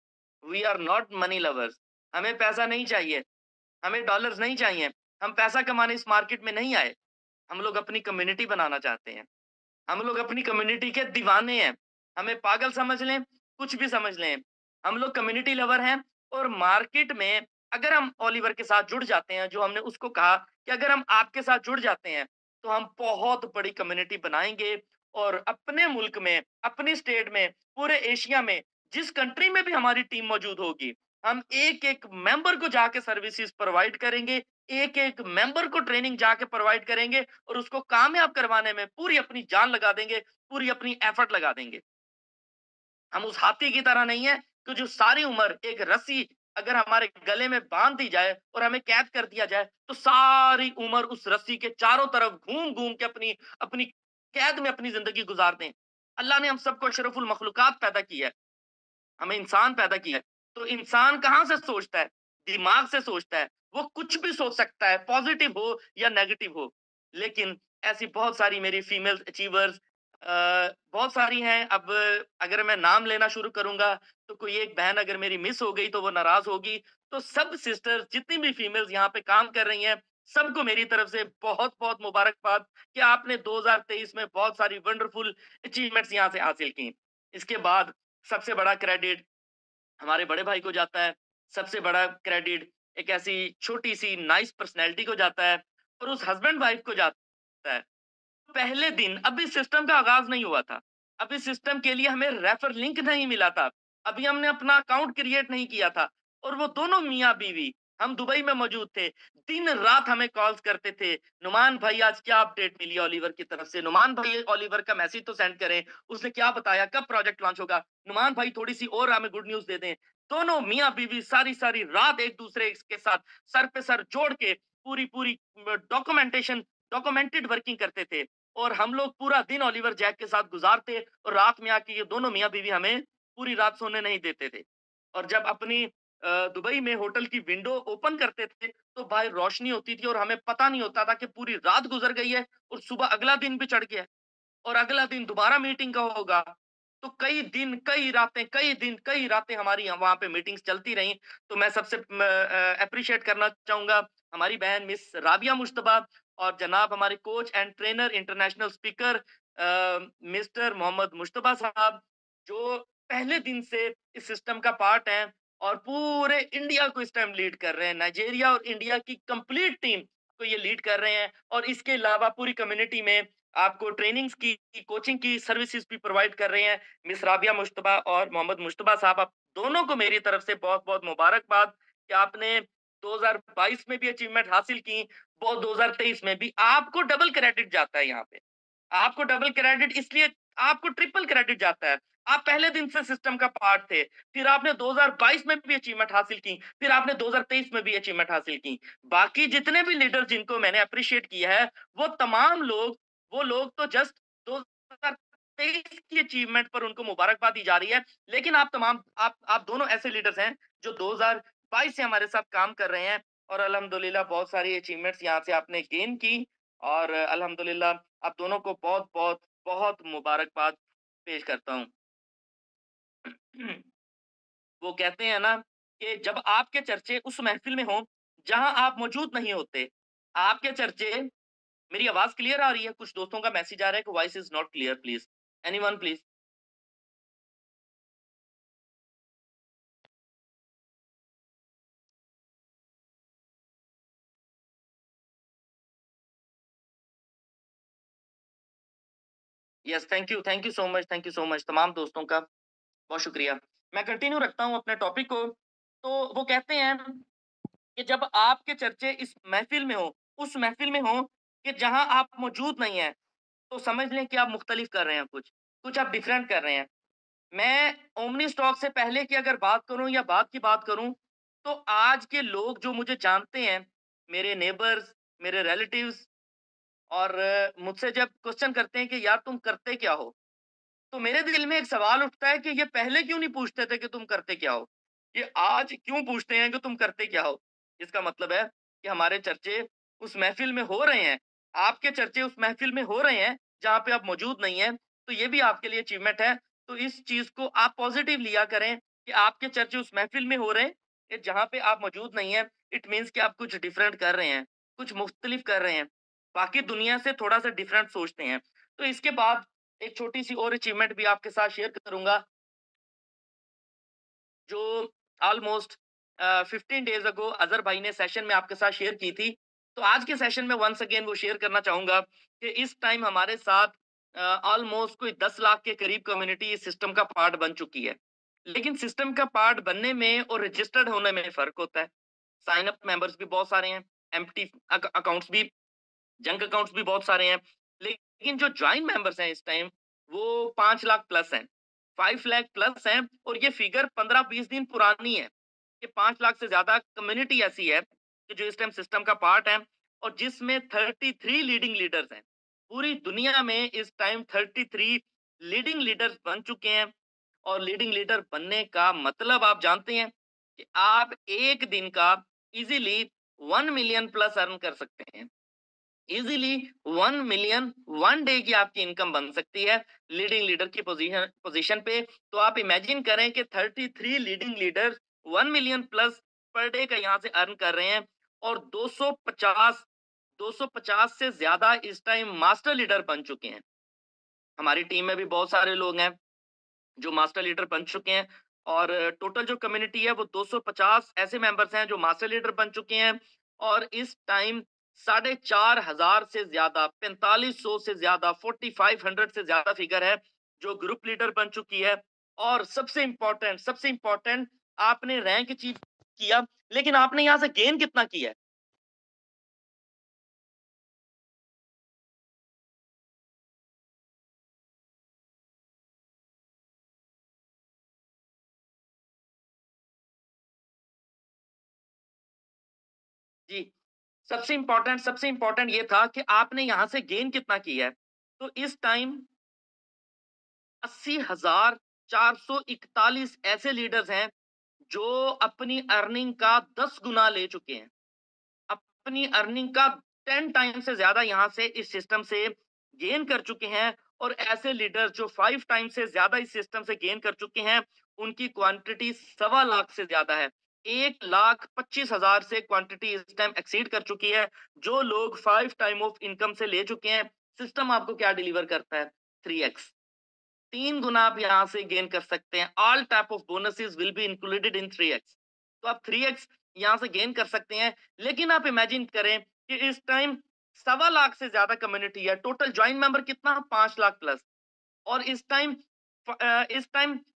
we are not money lovers. हमें पैसा नहीं चाहिए, हमें डॉलर्स नहीं चाहिए, हम पैसा कमाने इस मार्केट में नहीं आए। हम लोग अपनी कम्युनिटी बनाना चाहते हैं, हम लोग अपनी कम्युनिटी के दीवाने हैं। हमें पागल समझ लें, कुछ भी समझ लें, हम लोग कम्युनिटी लवर हैं। और मार्केट में अगर हम ओलिवर के साथ जुड़ जाते हैं, जो हमने उसको कहा कि अगर हम आपके साथ जुड़ जाते हैं तो हम बहुत बड़ी कम्युनिटी बनाएंगे और अपने मुल्क में, अपनी स्टेट में, पूरे एशिया में, जिस कंट्री में भी हमारी टीम मौजूद होगी, हम एक एक मेंबर को जाके सर्विसेज प्रोवाइड करेंगे, एक एक मेंबर को ट्रेनिंग जाके प्रोवाइड करेंगे और उसको कामयाब करवाने में पूरी अपनी जान लगा देंगे, पूरी अपनी एफर्ट लगा देंगे। हम उस हाथी की तरह नहीं है कि जो सारी उम्र एक रस्सी अगर हमारे गले में बांध दी जाए और हमें कैद कर दिया जाए तो सारी उम्र उस रस्सी के चारों तरफ घूम घूम के अपनी अपनी कैद में अपनी जिंदगी गुजार दें। अल्लाह ने हम सबको अशरफुल मखलूकात पैदा किया है, हमें इंसान पैदा किया है। तो इंसान कहाँ से सोचता है? दिमाग से सोचता है। वो कुछ भी सोच सकता है, पॉजिटिव हो या नेगेटिव हो। लेकिन ऐसी बहुत सारी मेरी फीमेल अचीवर्स बहुत सारी हैं। अब अगर मैं नाम लेना शुरू करूँगा, तो कोई एक बहन अगर मेरी मिस हो गई, तो वो नाराज़ होगी। तो सब सिस्टर्स जितनी भी फीमेल्स यहाँ पे काम कर रही हैं, सबको मेरी तरफ से बहुत-बहुत मुबारकबाद कि आपने 2023 में बहुत सारी वंडरफुल अचीवमेंट्स यहाँ से हासिल की। इसके बाद सबसे बड़ा क्रेडिट हमारे बड़े भाई को जाता है, सबसे बड़ा क्रेडिट एक ऐसी छोटी-सी नाइस पर्सनैलिटी को जाता है और उस हस्बैंड वाइफ को जाता है। पहले दिन अभी सिस्टम का आगाज़ नहीं हुआ था। अभी सिस्टम के लिए हमें रेफर लिंक नहीं मिला था। अभी हमने अपना अकाउंट क्रिएट नहीं किया था और वो दोनों मियाँ-बीवी हम दुबई में मौजूद थे। दिन-रात हमें कॉल्स करते थे, "नुमान भाई आज क्या अपडेट मिली ओलिवर की तरफ से? नुमान भाई ओलिवर का मैसेज तो सेंड करें, उसने क्या बताया? कब प्रोजेक्ट लॉन्च होगा? नुमान भाई थोड़ी-सी और हमें गुड न्यूज़ दे दें।" दोनों मियाँ-बीवी सारी-सारी रात एक-दूसरे के साथ सर पे सर जोड़ के पूरी-पूरी डॉक्यूमेंटेड वर्किंग करते थे। और हम लोग पूरा दिन ओलिवर जैक के साथ गुजारते और रात में आके ये दोनों मियाँ बीवी हमें पूरी रात सोने नहीं देते थे। और जब अपनी दुबई में होटल की विंडो ओपन करते थे, तो बाहर रोशनी होती थी और हमें पता नहीं होता था कि पूरी रात गुज़र गई है और सुबह अगला दिन भी चढ़ गया है और अगला दिन दोबारा मीटिंग का होगा। तो कई दिन, कई रातें, कई दिन, कई रातें हमारी वहाँ पे मीटिंग्स चलती रहीं। तो मैं सबसे एप्रिशिएट करना चाहूँगा हमारी बहन मिस राबिया मुश्तबा और जनाब हमारे coach and trainer international speaker mister Mohammad Mushtaba sahab, जो पहले दिन से इस सिस्टम का पार्ट हैं और पूरे इंडिया को इस टाइम लीड कर रहे हैं। नाइजीरिया और इंडिया की कंप्लीट टीम को ये लीड कर रहे हैं और इसके अलावा पूरी कम्युनिटी में आपको ट्रेनिंग्स की, कोचिंग की सर्विसेज भी प्रोवाइड कर रहे हैं। मिस राबिया मुश्तबा और मोहम्मद मुश्तबा साहब, आप दोनों को मेरी तरफ से बहुत-बहुत मुबारकबाद कि आपने 2022 में भी अचीवमेंट हासिल की, वो 2023 में भी आपको डबल क्रेडिट जाता है यहाँ पे। आपको डबल क्रेडिट इसलिए आपको ट्रिपल क्रेडिट जाता है। आप पहले दिन से सिस्टम का पार्ट थे, फिर आपने 2022 में भी अचीवमेंट हासिल की, फिर आपने 2023 में भी अचीवमेंट हासिल की। बाकी जितने भी लीडर जिनको मैंने एप्रिशिएट किया है, वो लोग तो जस्ट 2023 की अचीवमेंट पर उनको मुबारकबाद दी जा रही है। लेकिन आप दोनों ऐसे लीडर्स हैं जो 2022 से हमारे साथ काम कर रहे हैं और अल्हम्दुलिल्लाह बहुत सारी अचीवमेंट्स यहाँ से आपने गेन की और अल्हम्दुलिल्लाह आप दोनों को बहुत मुबारकबाद पेश करता हूँ। वो कहते हैं ना कि जब आपके चर्चे उस महफ़िल में हों, जहाँ आप मौजूद नहीं होते, आपके चर्चे मेरी आवाज़ क्लियर आ रही है? कुछ दोस्तों का मैसेज आ रहा है कि voice is not clear please, anyone please? Yes, thank you so much, thank you so much तमाम दोस्तों का बहुत शुक्रिया। मैं कंटिन्यू रखता हूँ अपने टॉपिक को। तो वो कहते हैं कि जब आपके चर्चे इस महफ़िल में हों, उस महफ़िल में हों कि जहाँ आप मौजूद नहीं हैं, तो समझ लें कि आप मुख्तलिफ कर रहे हैं कुछ आप डिफरेंट कर रहे हैं। मैं ओमनी स्टॉक से पहले की अगर बात करूँ या बाद की बात करूँ, तो आज के लोग जो मुझे जानते हैं, मेरे नेबर्स, मेरे रिलेटिव्स और मुझसे जब क्वेश्चन करते हैं कि यार तुम करते क्या हो? तो मेरे दिल में एक सवाल उठता है कि ये पहले क्यों नहीं पूछते थे कि तुम करते क्या हो? ये आज क्यों पूछते हैं कि तुम करते क्या हो? इसका मतलब है कि हमारे चर्चे उस महफ़िल में हो रहे हैं। आपके चर्चे उस महफ़िल में हो रहे हैं, जहाँ पे आप मौजूद नहीं हैं, तो ये भी आपके लिए अचीवमेंट है। तो इस चीज़ को आप पॉज़िटिव लिया करें कि आपके चर्चे उस महफ़िल में हो रहे हैं, कि जहाँ पे आप मौजूद नहीं हैं। इट मीन्स कि आप कुछ डिफरेंट कर रहे हैं, कुछ मुख्तलिफ कर रहे हैं, बाकी दुनिया से थोड़ा-सा डिफरेंट सोचते हैं। तो इसके बाद एक छोटी-सी और अचीवमेंट भी आपके साथ शेयर करूँगा, जो ऑलमोस्ट 15 डेज़ अगो अज़हर भाई ने सेशन में आपके साथ शेयर की थी। तो आज के सेशन में वन्स अगेन वो शेयर करना चाहूँगा कि इस टाइम हमारे साथ ऑलमोस्ट कोई 10 लाख के करीब कम्युनिटी इस सिस्टम का पार्ट बन चुकी है। लेकिन सिस्टम का पार्ट बनने में और रजिस्टर्ड होने में फ़र्क होता है। साइन अप मेंबर्स भी बहुत सारे हैं, एम्प्टी अकाउंट्स भी जंक अकाउंट्स भी बहुत सारे हैं। लेकिन जो जॉइन मेंबर्स हैं इस टाइम, वो 5 लाख प्लस हैं, 5 लाख प्लस हैं और ये फिगर 15-20 दिन पुरानी है। ये 5 लाख से ज़्यादा कम्युनिटी ऐसी है कि जो इस टाइम सिस्टम का पार्ट है और जिसमें 33 लीडिंग लीडर्स हैं। पूरी दुनिया में इस टाइम 33 लीडिंग लीडर्स बन चुके हैं और लीडिंग लीडर बनने का मतलब आप जानते हैं कि आप एक दिन का ईज़िली 1 मिलियन प्लस अर्न कर सकते हैं। इजीली 1 मिलियन 1 डे की आपकी इनकम बन सकती है लीडिंग लीडर की पोजीशन पे। तो आप इमेजिन करें कि 33 leading leader 1 million plus per day का यहाँ से अर्न कर रहे हैं और 250 से ज्यादा इस टाइम मास्टर लीडर बन चुके हैं। हमारी टीम में भी बहुत सारे लोग हैं जो मास्टर लीडर बन चुके हैं, और टोटल जो कम्युनिटी है वो 250 ऐसे मेंबर्स हैं जो मास्टर लीडर बन चुके हैं। और इस टाइम 4,500 से ज्यादा, 4500 से ज्यादा, 4500 से ज्यादा फिगर है जो ग्रुप लीडर बन चुकी है। और सबसे इंपॉर्टेंट, आपने रैंक अचीव किया, लेकिन आपने यहां से गेन कितना किया है? जी, सबसे इंपॉर्टेंट ये था कि आपने यहां से गेन कितना किया है। तो इस टाइम 80,441 ऐसे लीडर्स हैं जो अपनी अर्निंग का 10 गुना ले चुके हैं। अपनी अर्निंग का 10 टाइम से ज्यादा यहां से इस सिस्टम से गेन कर चुके हैं। और ऐसे लीडर्स जो 5 टाइम से ज्यादा इस सिस्टम से गेन कर चुके हैं, उनकी क्वांटिटी 1.25 लाख से ज्यादा है। 1,25,000 से क्वांटिटी इस टाइम एक्सीड कर चुकी है। जो लोग 5 टाइम ऑफ इनकम से ले चुके हैं, सिस्टम आपको क्या डिलीवर करता है? 3x, 3 गुना आप यहाँ से गेन कर सकते हैं। All type of bonuses will be included in 3x। तो आप 3x यहाँ से गेन कर सकते हैं। लेकिन आप इमेजिन करें कि इस टाइम 1.25 लाख से ज्यादा कम्युनिटी है। टोटल ज्वाइन मेंबर कितना? 5 लाख प्लस। और इस टाइम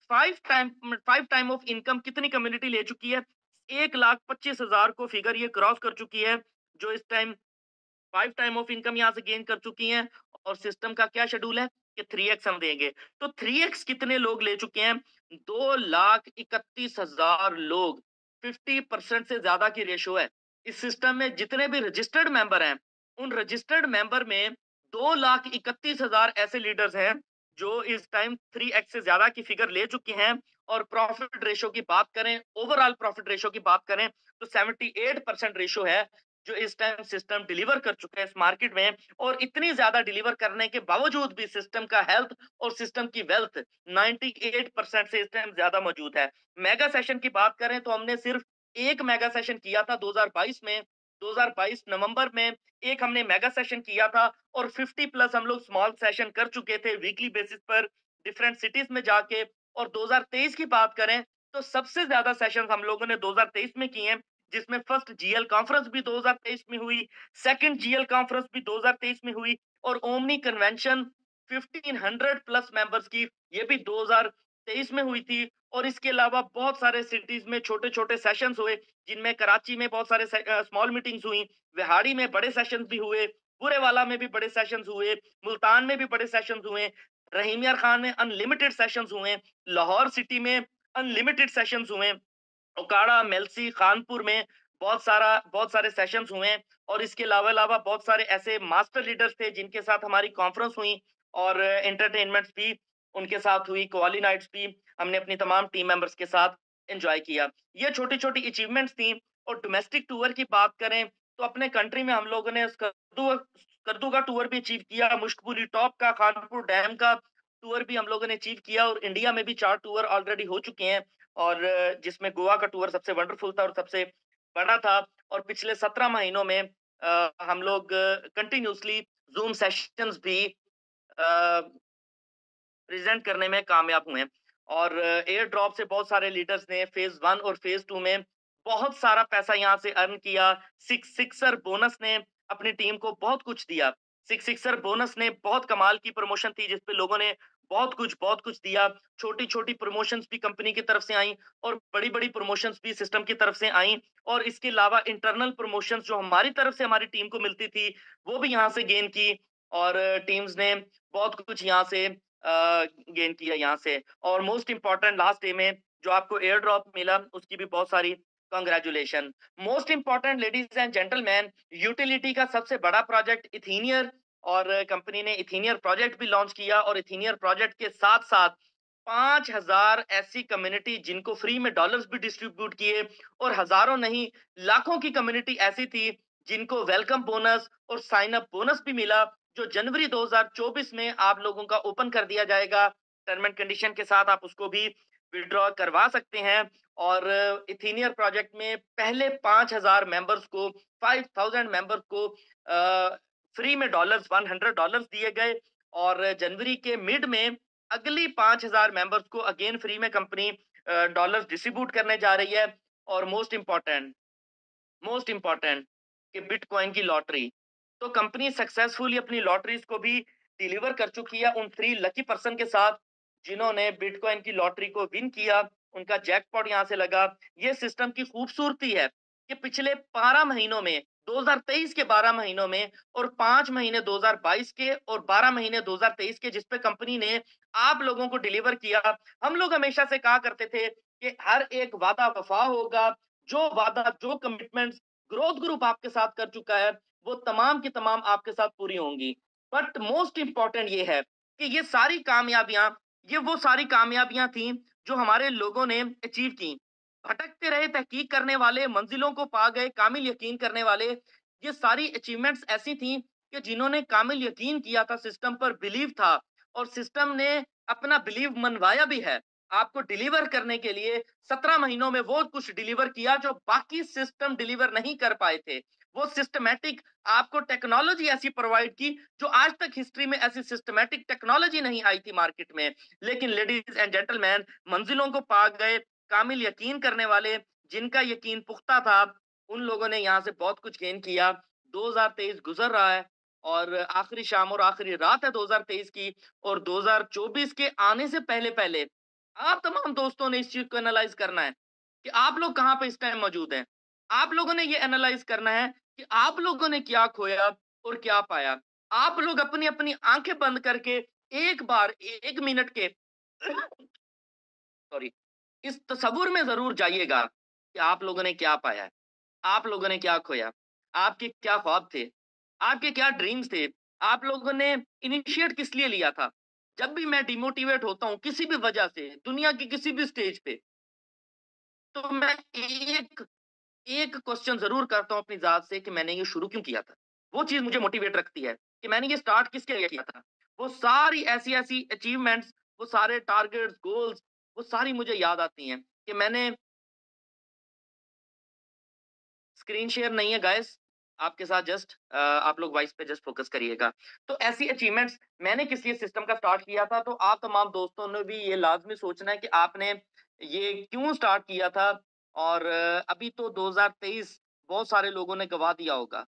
5 टाइम ऑफ इनकम कितनी कम्युनिटी ले चुकी है? 1,25,000 को फिगर ये क्रॉस कर चुकी है, जो इस टाइम 5 टाइम ऑफ इनकम यहाँ से गेन कर चुकी हैं। और सिस्टम का क्या शेड्यूल है कि 3x हम देंगे। तो 3x कितने लोग ले चुके हैं? 2,31,000 लोग। 50% से ज्यादा की रेशो है। इस सिस्टम में जितने भी रजिस्टर्ड मेंबर हैं, उन रजिस्टर्ड मेंबर में 2,31,000 ऐसे लीडर्स हैं जो इस टाइम 3x से ज्यादा की फिगर ले चुके हैं। और प्रॉफिट रेशो की बात करें, ओवरऑल प्रॉफिट रेशो की बात करें, तो 78% रेशो है जो इस टाइम सिस्टम डिलीवर कर चुका है इस मार्केट में। और इतनी ज्यादा डिलीवर करने के बावजूद भी सिस्टम का हेल्थ और सिस्टम की वेल्थ 98% से इस टाइम ज्यादा मौजूद है। मेगा सेशन की बात करें तो हमने सिर्फ एक मेगा सेशन किया था 2022 में। 2022 नवंबर में एक हमने मेगा सेशन किया था। और 50 प्लस हम लोग स्मॉल सेशन कर चुके थे वीकली बेसिस पर डिफरेंट सिटीज में जाके। और 2023 की बात करें तो सबसे ज्यादा सेशन हम लोगों ने 2023 में किए हैं, जिसमें फर्स्ट जीएल कॉन्फ्रेंस भी 2023 में हुई, सेकंड जीएल कॉन्फ्रेंस भी 2023 में हुई। और ओमनी कन्वेंशन 1500 प्लस मेंबर्स की, ये भी 2023 में हुई थी। और इसके अलावा बहुत सारे सिटीज में छोटे छोटे सेशंस हुए, जिनमें कराची में बहुत सारे स्मॉल मीटिंग्स हुई, विहाड़ी में बड़े सेशंस भी हुए, बुरेवाला में भी बड़े सेशंस हुए, मुल्तान में भी बड़े सेशंस हुए, रहीम यार खान में अनलिमिटेड सेशंस हुए, लाहौर सिटी में अनलिमिटेड सेशंस हुए, ओकाड़ा, मेलसी, कानपुर में बहुत सारे सेशंस हुए हैं। और इसके अलावा बहुत सारे ऐसे मास्टर लीडर्स थे जिनके साथ हमारी कॉन्फ्रेंस हुई। और एंटरटेनमेंट्स भी उनके साथ हुई, कवाली नाइट्स भी हमने अपनी तमाम टीम मेंबर्स के साथ एंजॉय किया। ये छोटी-छोटी अचीवमेंट्स थी। और डोमेस्टिक टूर की बात करें तो अपने कंट्री में हम लोगों ने स्कर्दू का टूर भी अचीव किया, मुश्कपुरी टॉप का, खानपुर डैम का टूर भी हम लोगों ने अचीव किया। और इंडिया में भी 4 टूर ऑलरेडी हो चुके हैं। और जिसमें गोवा का टूर सबसे वंडरफुल था और सबसे बड़ा था। और पिछले 17 महीनों में हम लोग कंटिन्यूअसली ज़ूम सेशंस भी प्रेजेंट करने में कामयाब हुए हैं। और एयर ड्रॉप से बहुत सारे लीडर्स ने फेज 1 और फेज 2 में बहुत सारा पैसा यहाँ से अर्न किया। सिक्स सिक्सर बोनस ने अपनी टीम को बहुत कुछ दिया। सिक्स सिक्सर बोनस ने बहुत कमाल की प्रमोशन थी, जिसपे लोगों ने बहुत कुछ दिया। छोटी छोटी प्रमोशंस भी कंपनी की तरफ से आई, और बड़ी बड़ी प्रमोशंस भी सिस्टम की तरफ से आई। और इसके अलावा इंटरनल प्रमोशंस जो हमारी तरफ से हमारी टीम को मिलती थी, वो भी यहाँ से गेन की। और टीम्स ने बहुत कुछ यहाँ से गेन किया यहाँ से। और मोस्ट इम्पोर्टेंट लास्ट डे में जो आपको एयर ड्रॉप मिला, उसकी भी बहुत सारी congratulation. Most important ladies and gentleman, utility का सबसे बड़ा प्रोजेक्ट इथीनियर, और कंपनी ने इथीनियर प्रोजेक्ट भी लॉन्च किया। और इथीनियर प्रोजेक्ट के साथ साथ 5,000 ऐसी कम्युनिटी जिनको फ्री में डॉलर्स भी डिस्ट्रीब्यूट किए। और हजारों नहीं, लाखों की कम्युनिटी ऐसी थी जिनको वेलकम बोनस और साइन अप बोनस भी मिला, जो जनवरी 2024 में आप लोगों का ओपन कर दिया जाएगा। टर्म एंड कंडीशन के साथ आप उसको भी विड्रॉ करवा सकते हैं। और इथीनियर प्रोजेक्ट में पहले 5,000 मेंबर्स को, 5,000 मेंबर्स को फ्री में $100 दिए गए। और जनवरी के मिड में अगली 5,000 मेंबर्स को अगेन फ्री में कंपनी डॉलर्स डिस्ट्रीब्यूट करने जा रही है। और मोस्ट इम्पोर्टेंट कि बिटकॉइन की लॉटरी, तो कंपनी सक्सेसफुली अपनी लॉटरीज को भी डिलीवर कर चुकी है उन 3 लकी पर्सन के साथ जिन्होंने बिटकॉइन की लॉटरी को विन किया, उनका जैकपॉट यहाँ से लगा। ये सिस्टम की खूबसूरती है कि पिछले 12 महीनों में, 2023 के 12 महीनों में और 5 महीने 2022 के और 12 महीने 2023 के, जिस पे कंपनी ने आप लोगों को डिलीवर किया। हम लोग हमेशा से कहा करते थे कि हर एक वादा वफा होगा, जो वादा, जो कमिटमेंट्स ग्रोथ ग्रुप आपके साथ कर चुका है, वो तमाम की तमाम आपके साथ पूरी होंगी। बट मोस्ट इंपॉर्टेंट ये है कि ये वो सारी कामयाबियां थी जो हमारे लोगों ने अचीव की। भटकते रहे तहकीक करने वाले, मंजिलों को पा गए कामिल यकीन करने वाले। ये सारी अचीवमेंट्स ऐसी थी कि जिन्होंने कामिल यकीन किया था, सिस्टम पर बिलीव था और सिस्टम ने अपना बिलीव मनवाया भी है। आपको डिलीवर करने के लिए 17 महीनों में वो कुछ डिलीवर किया जो बाकी सिस्टम डिलीवर नहीं कर पाए थे। वो सिस्टमैटिक आपको टेक्नोलॉजी ऐसी प्रोवाइड की जो आज तक हिस्ट्री में ऐसी सिस्टमैटिक टेक्नोलॉजी नहीं आई थी मार्केट में। लेकिन लेडीज एंड जेंटलमैन, मंजिलों को पा गए कामिल यकीन करने वाले, जिनका यकीन पुख्ता था, उन लोगों ने यहाँ से बहुत कुछ गेन किया। 2023 गुजर रहा है और आखिरी शाम और आखिरी रात है 2023 की, और 2024 के आने से पहले पहले आप तमाम दोस्तों ने इस चीज को एनालाइज करना है कि आप लोग कहाँ पे इस टाइम मौजूद हैं। आप लोगों ने ये एनालाइज करना है कि आप लोगों ने क्या खोया और क्या पाया। आप लोग अपनी अपनी आंखें बंद करके एक बार 1 मिनट के सॉरी इस तस्वुर में जरूर जाइएगा कि आप लोगों ने क्या पाया है, आप लोगों ने क्या खोया, आपके क्या ख्वाब थे, आपके क्या ड्रीम्स थे, आप लोगों ने इनिशिएट किस लिए लिया था। जब भी मैं डिमोटिवेट होता हूँ किसी भी वजह से, दुनिया की किसी भी स्टेज पे, तो मैं एक एक क्वेश्चन जरूर करता हूँ अपनी जात से कि मैंने ये शुरू क्यों किया था। वो चीज मुझे मोटिवेट रखती है कि मैंने ये स्टार्ट किसके लिए किया था। वो सारी ऐसी ऐसी अचीवमेंट्स, वो सारे टारगेट्स, गोल्स, वो सारी मुझे याद आती हैं कि मैंने स्क्रीन शेयर नहीं है गाइस आपके साथ, जस्ट आप लोग वॉइस पे जस्ट फोकस करिएगा। तो ऐसी अचीवमेंट्स मैंने किस लिए सिस्टम का स्टार्ट किया था, तो आप तमाम दोस्तों ने भी ये लाजमी सोचना है कि आपने ये क्यों स्टार्ट किया था। और अभी तो 2023 बहुत सारे लोगों ने गवा दिया होगा।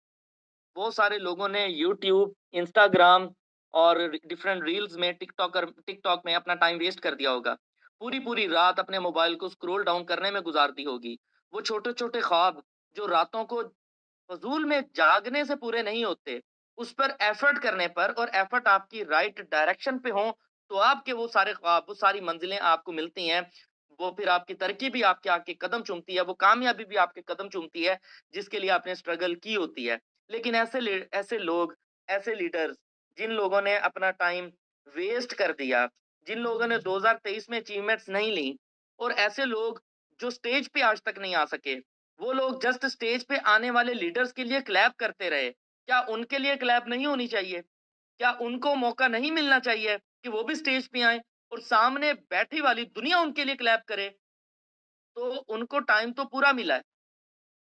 बहुत सारे लोगों ने यूट्यूब, इंस्टाग्राम और डिफरेंट रील्स में, टिकटॉक में अपना टाइम वेस्ट कर दिया होगा। पूरी पूरी रात अपने मोबाइल को स्क्रॉल डाउन करने में गुजार दी होगी। वो छोटे छोटे ख्वाब जो रातों को फजूल में जागने से पूरे नहीं होते, उस पर एफर्ट करने पर, और एफर्ट आपकी राइट डायरेक्शन पे हो, तो आपके वो सारे ख्वाब, वो सारी मंजिलें आपको मिलती हैं। वो फिर आपकी तरक्की भी आपके आके कदम चूमती है, वो कामयाबी भी आपके कदम चूमती है जिसके लिए आपने स्ट्रगल की होती है। लेकिन ऐसे लोग, ऐसे लीडर्स, जिन लोगों ने अपना टाइम वेस्ट कर दिया, जिन लोगों ने 2023 में अचीवमेंट्स नहीं ली, और ऐसे लोग जो स्टेज पे आज तक नहीं आ सके, वो लोग जस्ट स्टेज पे आने वाले लीडर्स के लिए क्लैप करते रहे। क्या उनके लिए क्लैप नहीं होनी चाहिए? क्या उनको मौका नहीं मिलना चाहिए कि वो भी स्टेज पे आए और सामने बैठी वाली दुनिया उनके लिए क्लैप करे? तो उनको टाइम तो पूरा मिला है,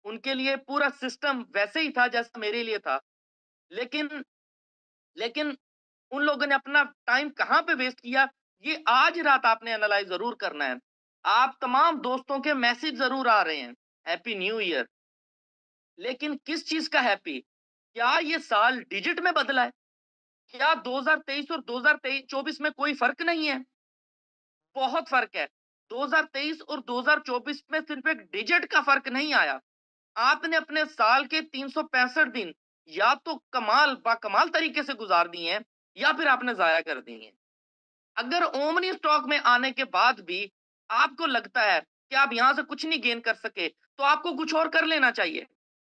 उनके लिए पूरा सिस्टम वैसे ही था जैसा मेरे लिए था। लेकिन लेकिन उन लोगों ने अपना टाइम कहाँ पे वेस्ट किया, ये आज रात आपने एनालाइज जरूर करना है। आप तमाम दोस्तों के मैसेज जरूर आ रहे हैं, हैप्पी न्यू ईयर, लेकिन किस चीज का हैप्पी? क्या ये साल डिजिट में बदला है? क्या 2023 और 2024 में कोई फर्क नहीं है? बहुत फर्क है। 2023 और 2024 में सिर्फ एक डिजिट का फर्क नहीं आया। आपने अपने साल के 365 दिन या तो बाकमाल तरीके से गुजार दिए हैं, या फिर आपने जाया कर दिए हैं। अगर ओमनी स्टॉक में आने के बाद भी आपको लगता है कि आप यहां से कुछ नहीं गेन कर सके, तो आपको कुछ और कर लेना चाहिए।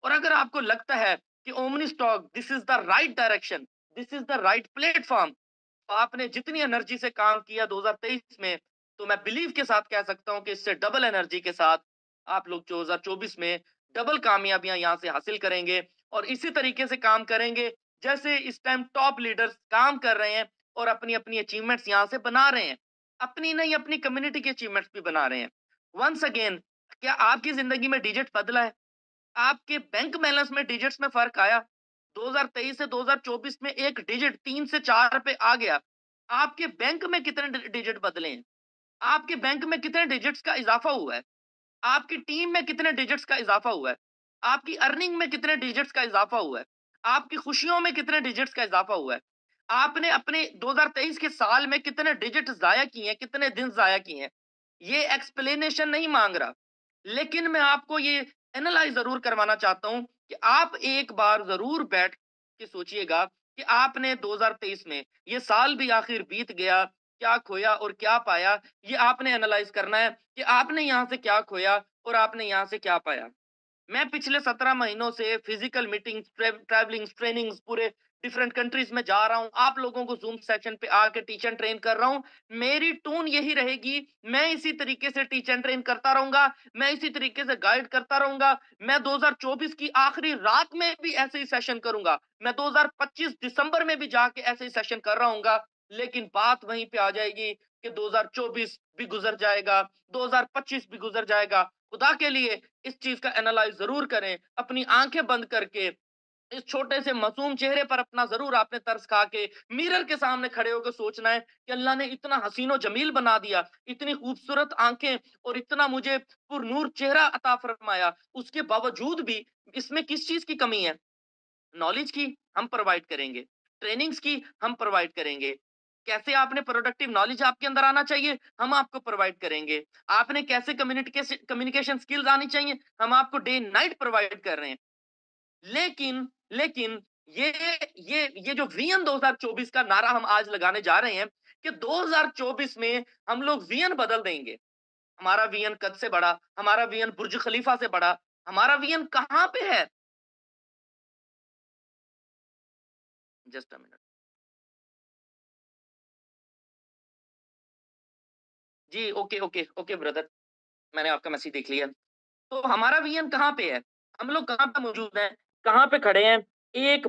और अगर आपको लगता है कि omni stock this is the right direction, this is the right platform, तो आपने जितनी एनर्जी से काम किया 2023 में, तो मैं बिलीव के साथ कह सकता हूं कि इससे डबल एनर्जी के साथ आप लोग 2024 में डबल कामयाबियां यहां से हासिल करेंगे। और इसी तरीके से काम करेंगे जैसे इस टाइम टॉप लीडर्स काम कर रहे हैं और अपनी अपनी अचीवमेंट्स यहां से बना रहे हैं। अपनी नहीं, अपनी कम्युनिटी की अचीवमेंट्स भी बना रहे हैं। वंस अगेन, क्या आपकी जिंदगी में डिजिट बदला है? आपके बैंक बैलेंस में डिजिट्स में फर्क आया? 2023 से 2024 में एक डिजिट 3 से 4 पे आ गया। आपके बैंक में कितने डिजिट बदले हैं, आपके बैंक में कितने डिजिट्स का इजाफा हुआ है, आपकी टीम में कितने डिजिट्स का इजाफा हुआ है, आपकी अर्निंग में कितने डिजिट्स का इजाफा हुआ है, आपकी खुशियों में कितने डिजिट्स का इजाफा हुआ है, आपने अपने 2023 के साल में कितने डिजिट जाया किए हैं, कितने दिन जाया किए हैं। ये एक्सप्लेनेशन नहीं मांग रहा, लेकिन मैं आपको ये एनालाइज जरूर करवाना चाहता हूं कि आप एक बार जरूर बैठ के सोचिएगा कि आपने 2023 में, ये साल भी आखिर बीत गया, क्या खोया और क्या पाया। ये आपने एनालाइज करना है कि आपने यहां से क्या खोया और आपने यहां से क्या पाया। मैं पिछले 17 महीनों से फिजिकल मीटिंग्स, ट्रैवलिंग, ट्रेनिंग्स पूरे डिफरेंट कंट्रीज में जा रहा हूं, आप लोगों को जूम सेशन पे आके टीच एंड ट्रेन कर रहा हूं। मेरी टोन यही रहेगी, मैं इसी तरीके से टीच एंड ट्रेन करता रहूंगा, मैं इसी तरीके से गाइड करता रहूंगा। मैं 2024 की आखिरी रात में भी ऐसे ही सेशन करूंगा, मैं 2025 दिसंबर में भी जाके ऐसे ही सेशन कर रहा हूंगा। लेकिन बात वहीं पे आ जाएगी कि 2024 भी गुजर जाएगा, 2025 भी गुजर जाएगा। खुदा के लिए इस चीज का एनालाइज जरूर करें, अपनी आंखें बंद करके इस छोटे से मासूम चेहरे पर अपना जरूर आपने तरस खा के मिरर के सामने खड़े होकर सोचना है कि अल्लाह ने इतना हसीनो जमील बना दिया, इतनी खूबसूरत आंखें और इतना मुझे पुरनूर चेहरा अता फरमाया, उसके बावजूद भी इसमें किस चीज की कमी है। नॉलेज की हम प्रोवाइड करेंगे, ट्रेनिंग्स की हम प्रोवाइड करेंगे, कैसे आपने प्रोडक्टिव नॉलेज आपके अंदर आना चाहिए हम आपको प्रोवाइड करेंगे, आपने कैसे कम्युनिकेशन कम्युनिकेशन स्किल्स आनी चाहिए हम आपको डे नाइट प्रोवाइड कर रहे हैं। लेकिन लेकिन ये ये जो विजन 2024 का नारा हम आज लगाने जा रहे हैं कि 2024 में हम लोग विजन बदल देंगे। हमारा विजन कद से बड़ा, हमारा विजन बुर्ज खलीफा से बड़ा, हमारा विजन कहां पे है। Just a minute. जी, ओके ओके ओके ब्रदर, मैंने आपका मैसेज देख लिया। तो हमारा विजन कहाँ पे है? हम लोग कहाँ पे मौजूद हैं? कहाँ पे खड़े हैं? एक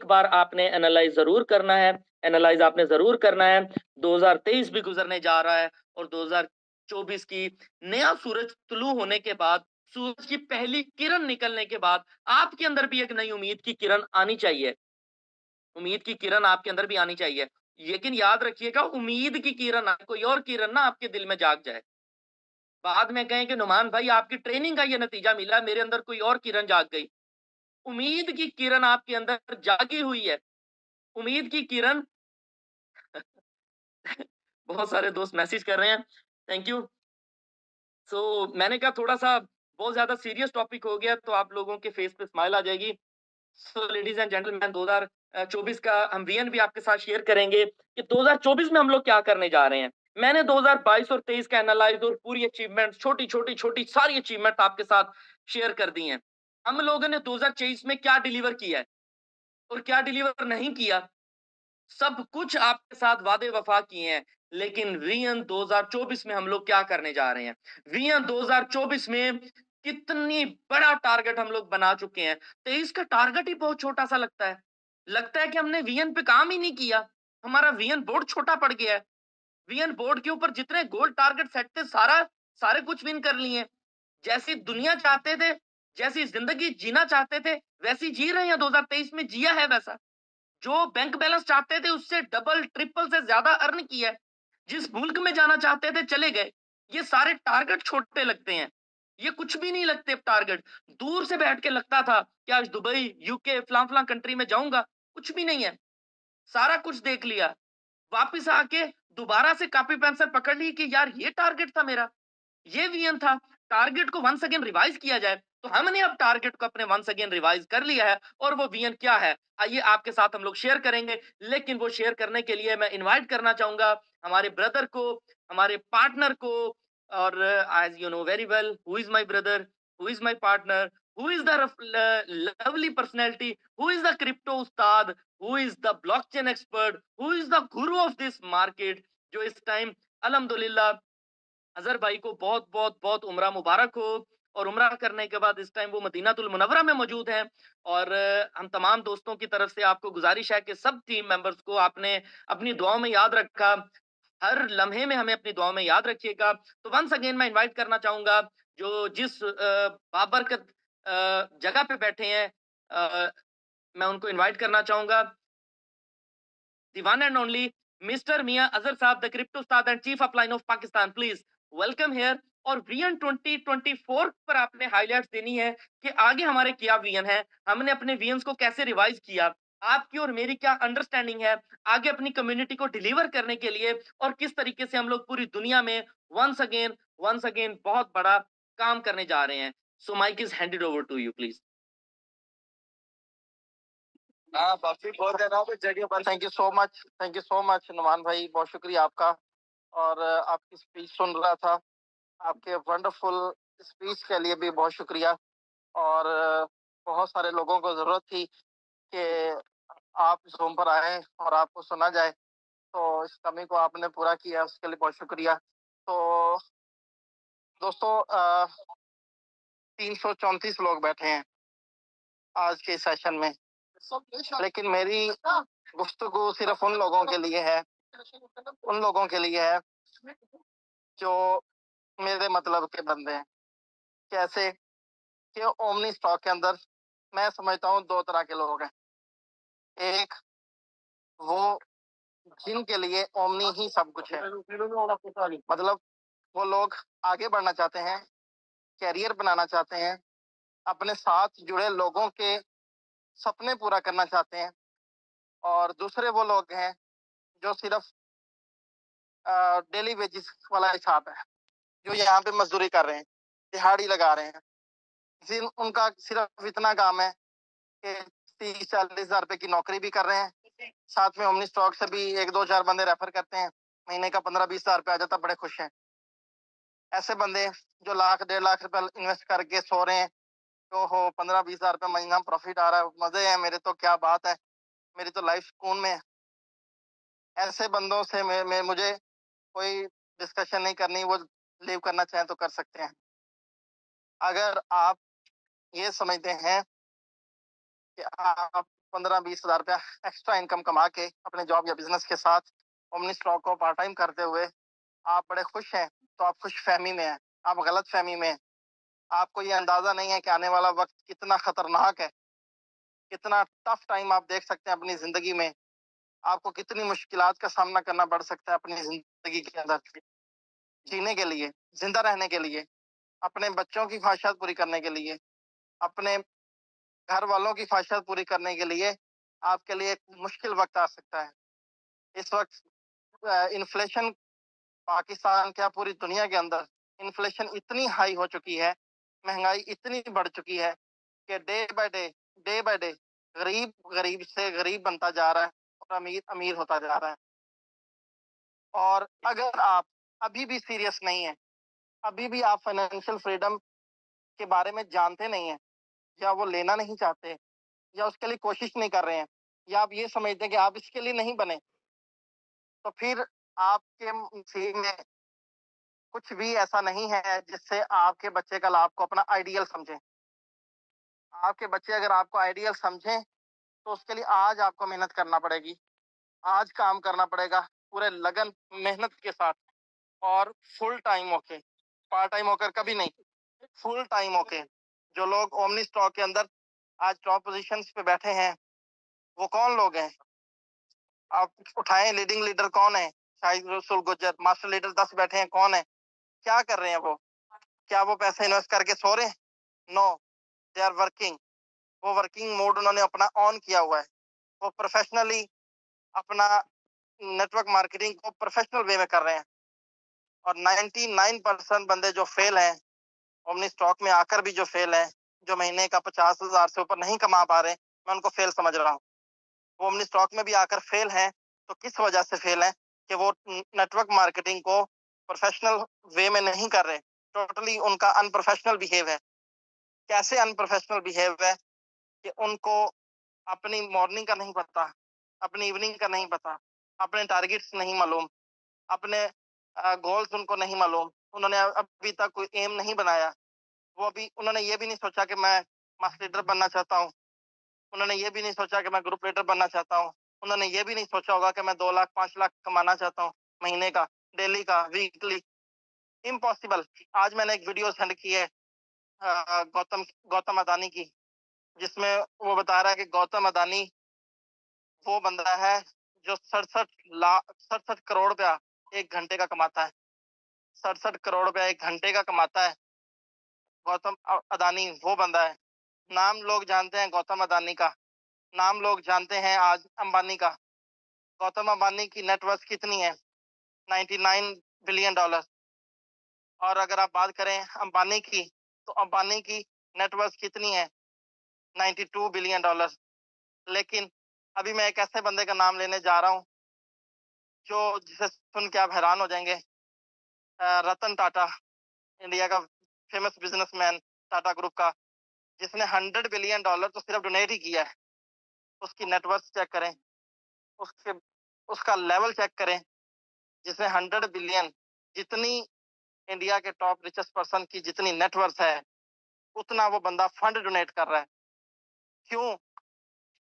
बार आपने एनालाइज़ ज़रूर करना है, एनालाइज़ आपने ज़रूर करना है। 2023 भी गुज़रने जा रहा है और 2024 की नया सूरज तुलू होने के बाद, सूरज की पहली किरण निकलने के बाद, आपके अंदर भी एक नई उम्मीद की किरण आनी चाहिए। उम्मीद की किरण आपके अंदर भी आनी चाहिए। लेकिन याद रखिएगा, उम्मीद की किरण कोई और किरण ना आपके दिल में जाग जाए। बाद में कहें कि नुमान भाई आपकी ट्रेनिंग का ये नतीजा मिला, मेरे अंदर कोई और किरण जाग गई। उम्मीद की किरण आपके अंदर जागी हुई है। उम्मीद की किरण बहुत सारे दोस्त मैसेज कर रहे हैं। Thank you. मैंने कहा थोड़ा-सा बहुत ज़्यादा सीरियस टॉपिक हो गया तो आप लोगों के फेस पे स्माइल आ जाएगी। लेडीज़ एंड जेंटलमैन, 2024 का हम विजन भी आपके साथ शेयर करेंगे कि 2024 में हम लोग क्या करने जा रहे हैं। मैंने 2022 और 23 का एनालाइज़ और पूरी अचीवमेंट्स, छोटी-छोटी सारी अचीवमेंट आपके साथ शेयर कर दी हैं। हम लोगों ने 2023 में क्या डिलीवर किया है और क्या डिलीवर नहीं किया, सब कुछ आपके साथ वादे वफा किए हैं। लेकिन विजन 2024 में हम लोग क्या करने जा रहे हैं? विजन 2024 में कितनी बड़ा टारगेट हम लोग बना चुके हैं। 23 का टारगेट ही बहुत छोटा सा लगता है। लगता है कि हमने विजन पे काम ही नहीं किया, हमारा विजन बोर्ड छोटा पड़ गया है। विजन बोर्ड के ऊपर जितने गोल टारगेट सेट थे, सारे कुछ विन कर लिए। जैसी दुनिया चाहते थे, जैसी जिंदगी जीना चाहते थे, वैसी जी रहे हैं। 2023 में जिया है वैसा। जो बैंक बैलेंस चाहते थे उससे डबल ट्रिपल से ज्यादा अर्न किया है। जिस मुल्क में जाना चाहते थे चले गए। ये सारे टारगेट छोटे लगते हैं, ये कुछ भी नहीं लगते। टारगेट दूर से बैठ के लगता था कि आज दुबई, यूके, फलां फलां कंट्री में जाऊंगा, कुछ भी नहीं है। सारा कुछ देख लिया, वापिस आके दोबारा से कॉपी पेंसिल पकड़ ली कि यार ये टारगेट था मेरा, ये विजन था। टारगेट को वंस अगेन रिवाइज किया जाए। तो हमने अब टारगेट को अपने वंस अगेन रिवाइज कर लिया है और वो विजन क्या है आइए आपके साथ हम लोग शेयर करेंगे। लेकिन वो शेयर करने के लिए मैं इनवाइट करना चाहूंगा हमारे ब्रदर को, हमारे पार्टनर को। और as you know very well who is my brother, who is my partner, who is the lovely personality, who is the crypto उस्ताद, who is the blockchain expert, who is the guru of this market, जो इस टाइम अल्हम्दुलिल्लाह अजहर भाई को बहुत बहुत बहुत उम्रा मुबारक हो। और उम्रा करने के बाद इस टाइम वो मदीनातुल मुनव्वरा में मौजूद हैं। और हम तमाम दोस्तों की तरफ से आपको गुजारिश है कि सब टीम मेंबर्स को आपने अपनी दुआओं में याद रखा, हर लम्हे में हमें अपनी दुआओं में याद रखिएगा। तो वंस अगेन मैं इनवाइट करना चाहूंगा जो जिस बाबरकत जगह पे बैठे हैं, मैं उनको इनवाइट करना चाहूंगा, the one and only Mr. Mia Azhar Saab, the crypto star and chief upline of Pakistan. Please welcome here. और विजन 2024 पर आपने हाईलाइट्स देनी है कि आगे हमारे क्या विजन है, हमने अपने विजन्स को कैसे रिवाइज किया, आपकी और मेरी क्या अंडरस्टैंडिंग है आगे अपनी कम्युनिटी को डिलीवर करने के लिए, और किस तरीके से हम लोग पूरी दुनिया में वंस अगेन बहुत बड़ा काम करने जा रहे हैं. So mic is handed over to you please. हाँ, काफी बहुत है ना जगह पर. Thank you so much Numan भाई, बहुत शुक्रिया आपका. और आपकी स्पीच सुन रहा था, आपके वंडरफुल स्पीच के लिए भी बहुत शुक्रिया. और बहुत सारे लोगों को जरूरत थी कि आप जूम पर आए और आपको सुना जाए, तो इस कमी को आपने पूरा किया, उसके लिए बहुत शुक्रिया. तो दोस्तों 334 लोग बैठे हैं आज के सेशन में, लेकिन मेरी गुफ्तगू सिर्फ उन लोगों के लिए है जो मेरे मतलब के बंदे हैं. कैसे कि ओमनी स्टॉक के अंदर मैं समझता हूँ दो तरह के लोग हैं. एक वो जिनके लिए ओमनी ही सब कुछ है, मतलब वो लोग आगे बढ़ना चाहते हैं, कैरियर बनाना चाहते हैं, अपने साथ जुड़े लोगों के सपने पूरा करना चाहते हैं. और दूसरे वो लोग हैं जो सिर्फ डेली वेजेस वाला हिसाब है, जो यहाँ पे मजदूरी कर रहे हैं, दिहाड़ी लगा रहे हैं, जिन उनका सिर्फ इतना काम है कि 30-40 हजार रुपए की नौकरी भी कर रहे हैं, साथ में ओमनी स्टॉक से भी 1-2-4 बंदे रेफर करते हैं, महीने का 15-20 हजार रुपये आ जाता, बड़े खुश हैं. ऐसे बंदे जो 1-1.5 लाख रुपए इन्वेस्ट करके सो रहे हैं, तो हो 15-20 हजार रुपये महीना प्रॉफिट आ रहा है, मजे हैं मेरे, तो क्या बात है, मेरी तो लाइफ सुकून में है. ऐसे बंदों से मुझे कोई डिस्कशन नहीं करनी, वो लीव करना चाहें तो कर सकते हैं. अगर आप ये समझते हैं कि आप 15-20 हजार रुपया एक्स्ट्रा इनकम कमा के अपने जॉब या बिजनेस के साथ ओमनी स्टॉक को पार्ट टाइम करते हुए आप बड़े खुश हैं, तो आप खुश फहमी में हैं, आप गलत फहमी में हैं. आपको ये अंदाजा नहीं है कि आने वाला वक्त कितना खतरनाक है, कितना टफ टाइम आप देख सकते हैं अपनी जिंदगी में. आपको कितनी मुश्किलात का सामना करना पड़ सकता है अपनी जिंदगी के अंदर, जीने के लिए, जिंदा रहने के लिए, अपने बच्चों की ख्वाहिशात पूरी करने के लिए, अपने घर वालों की ख्वाहिशात पूरी करने के लिए आपके लिए एक मुश्किल वक्त आ सकता है. इस वक्त इन्फ्लेशन पाकिस्तान क्या पूरी दुनिया के अंदर इन्फ्लेशन इतनी हाई हो चुकी है, महंगाई इतनी बढ़ चुकी है कि डे बाय डे गरीब गरीब से गरीब बनता जा रहा है और अमीर अमीर होता जा रहा है. और अगर आप अभी भी सीरियस नहीं है, अभी भी आप फाइनेंशियल फ्रीडम के बारे में जानते नहीं है, या वो लेना नहीं चाहते, या उसके लिए कोशिश नहीं कर रहे हैं, या आप ये समझते हैं कि आप इसके लिए नहीं बने, तो फिर आपके नसीब में कुछ भी ऐसा नहीं है जिससे आपके बच्चे कल आपको अपना आइडियल समझे. आपके बच्चे अगर आपको आइडियल समझें तो उसके लिए आज आपको मेहनत करना पड़ेगी, आज काम करना पड़ेगा पूरे लगन मेहनत के साथ, और फुल टाइम होके, पार्ट टाइम होकर कभी नहीं, फुल टाइम होके. जो लोग ओमनी स्टॉक के अंदर आज टॉप पोजीशंस पे बैठे हैं, वो कौन लोग हैं? आप उठाएं, लीडिंग लीडर कौन है? शाहिद रसूल गुज्जर. मास्टर लीडर 10 बैठे हैं, कौन है? क्या कर रहे हैं वो? क्या वो पैसे इन्वेस्ट करके सो रहे हैं? No, they are working. वो वर्किंग मोड उन्होंने अपना ऑन किया हुआ है. वो प्रोफेशनली अपना नेटवर्क मार्केटिंग को प्रोफेशनल वे में कर रहे हैं. और 99% बंदे जो फेल हैं ओमनी स्टॉक में आकर भी, जो फेल हैं, जो महीने का 50 हजार से ऊपर नहीं कमा पा रहे, मैं उनको फेल समझ रहा हूँ. वो ओमनी स्टॉक में भी आकर फेल हैं, तो किस वजह से फेल हैं? कि वो नेटवर्क मार्केटिंग को प्रोफेशनल वे में नहीं कर रहे. टोटली उनका अनप्रोफेशनल बिहेव है. कैसे अनप्रोफेशनल बिहेव है? कि उनको अपनी मॉर्निंग का नहीं पता, अपनी इवनिंग का नहीं पता, अपने टारगेट्स नहीं मालूम, अपने गोल्स उनको नहीं मालूम, उन्होंने अभी तक कोई एम नहीं बनाया. वो अभी उन्होंने ये भी नहीं सोचा कि मैं मास्टर लीडर बनना चाहता हूँ, उन्होंने ये भी नहीं सोचा कि मैं ग्रुप लीडर बनना चाहता हूँ, उन्होंने ये भी नहीं सोचा होगा कि मैं 2 लाख 5 लाख कमाना चाहता हूँ महीने का, डेली का, वीकली. इम्पॉसिबल. आज मैंने एक वीडियो सेंड की है गौतम अदानी की, जिसमें वो बता रहा है कि गौतम अदानी वो बंदा है जो 67 करोड़ रुपया 1 घंटे का कमाता है। 67 करोड़ रुपया 1 घंटे का कमाता है गौतम अदानी, वो बंदा है। नाम लोग जानते हैं गौतम अदानी का, नाम लोग जानते हैं आज अंबानी का। गौतम अंबानी की नेटवर्थ कितनी है? 99 बिलियन डॉलर। और अगर आप बात करें अंबानी की, तो अंबानी की नेटवर्थ कितनी है? 92 बिलियन डॉलर। लेकिन अभी मैं एक ऐसे बंदे का नाम लेने जा रहा हूं जो जिसे सुन के आप हैरान हो जाएंगे। रतन टाटा, इंडिया का फेमस बिजनेसमैन, टाटा ग्रुप का, जिसने 100 बिलियन डॉलर तो सिर्फ डोनेट ही किया है। उसकी नेटवर्थ चेक करें, उसके उसका लेवल चेक करें। जिसने 100 बिलियन, जितनी इंडिया के टॉप रिचेस्ट पर्सन की जितनी नेटवर्थ है, उतना वो बंदा फंड डोनेट कर रहा है। क्यों?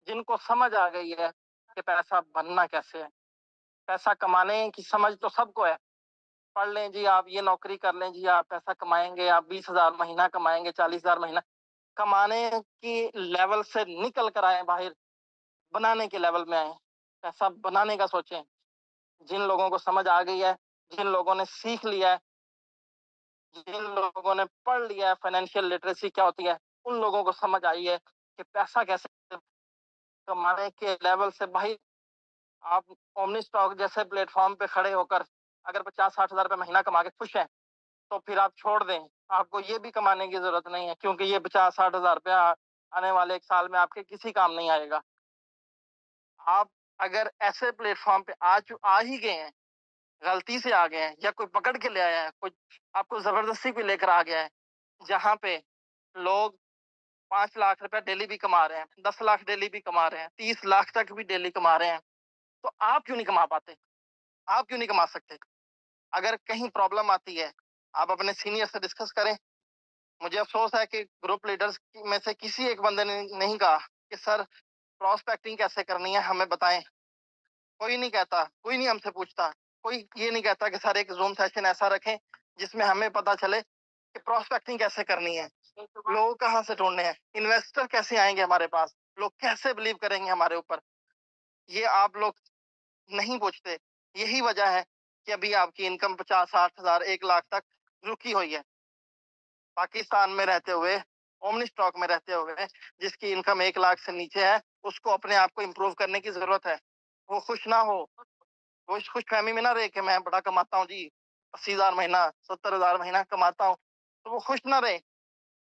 जिनको समझ आ गई है कि पैसा बनना कैसे है। पैसा कमाने की समझ तो सबको है। पढ़ लें जी आप, ये नौकरी कर लें जी आप, पैसा कमाएंगे आप, 20,000 महीना कमाएंगे, 40,000 महीना कमाने की लेवल से निकल कर आए बाहर, बनाने के लेवल में आए, पैसा बनाने का सोचें। जिन लोगों को समझ आ गई है, जिन लोगों ने सीख लिया है, जिन लोगों ने पढ़ लिया है फाइनेंशियल लिटरेसी क्या होती है, उन लोगों को समझ आई है कि पैसा कैसे कमाने के लेवल से भाई। आप ओमनी स्टॉक जैसे प्लेटफॉर्म पे खड़े होकर अगर 50-60 हजार रुपये महीना कमा के खुश हैं, तो फिर आप छोड़ दें, आपको ये भी कमाने की जरूरत नहीं है, क्योंकि ये 50-60 हजार रुपया आने वाले 1 साल में आपके किसी काम नहीं आएगा। आप अगर ऐसे प्लेटफॉर्म पे आ ही गए हैं, गलती से आ गए हैं, या कोई पकड़ के ले आया है, कोई आपको जबरदस्ती पे लेकर आ गया है, जहां पे लोग 5 लाख रुपया डेली भी कमा रहे हैं, 10 लाख डेली भी कमा रहे हैं, 30 लाख तक भी डेली कमा रहे हैं, तो आप क्यों नहीं कमा पाते? आप क्यों नहीं कमा सकते? अगर कहीं प्रॉब्लम आती है, आप अपने सीनियर से डिस्कस करें। मुझे अफसोस है कि ग्रुप लीडर्स में से किसी एक बंदे ने नहीं कहा कि सर प्रॉस्पेक्टिंग कैसे करनी है हमें बताएं। कोई नहीं कहता, कोई नहीं हमसे पूछता, कोई ये नहीं कहता कि सर एक जूम सेशन ऐसा रखें जिसमें हमें पता चले कि प्रॉस्पेक्टिंग कैसे करनी है, लोग कहाँ से ढूंढने हैं, इन्वेस्टर कैसे आएंगे हमारे पास, लोग कैसे बिलीव करेंगे हमारे ऊपर। ये आप लोग नहीं पूछते। यही वजह है कि अभी आपकी इनकम 50-60 हजार 1 लाख तक रुकी हुई है। पाकिस्तान में रहते हुए, ओमनी स्टॉक में रहते हुए, जिसकी इनकम 1 लाख से नीचे है, उसको अपने आप को इम्प्रूव करने की जरूरत है। वो खुश ना हो, वो इस खुश फहमी में ना रहे कि मैं बड़ा कमाता हूँ जी, 80,000 महीना, 70,000 महीना कमाता हूँ, तो वो खुश ना रहे।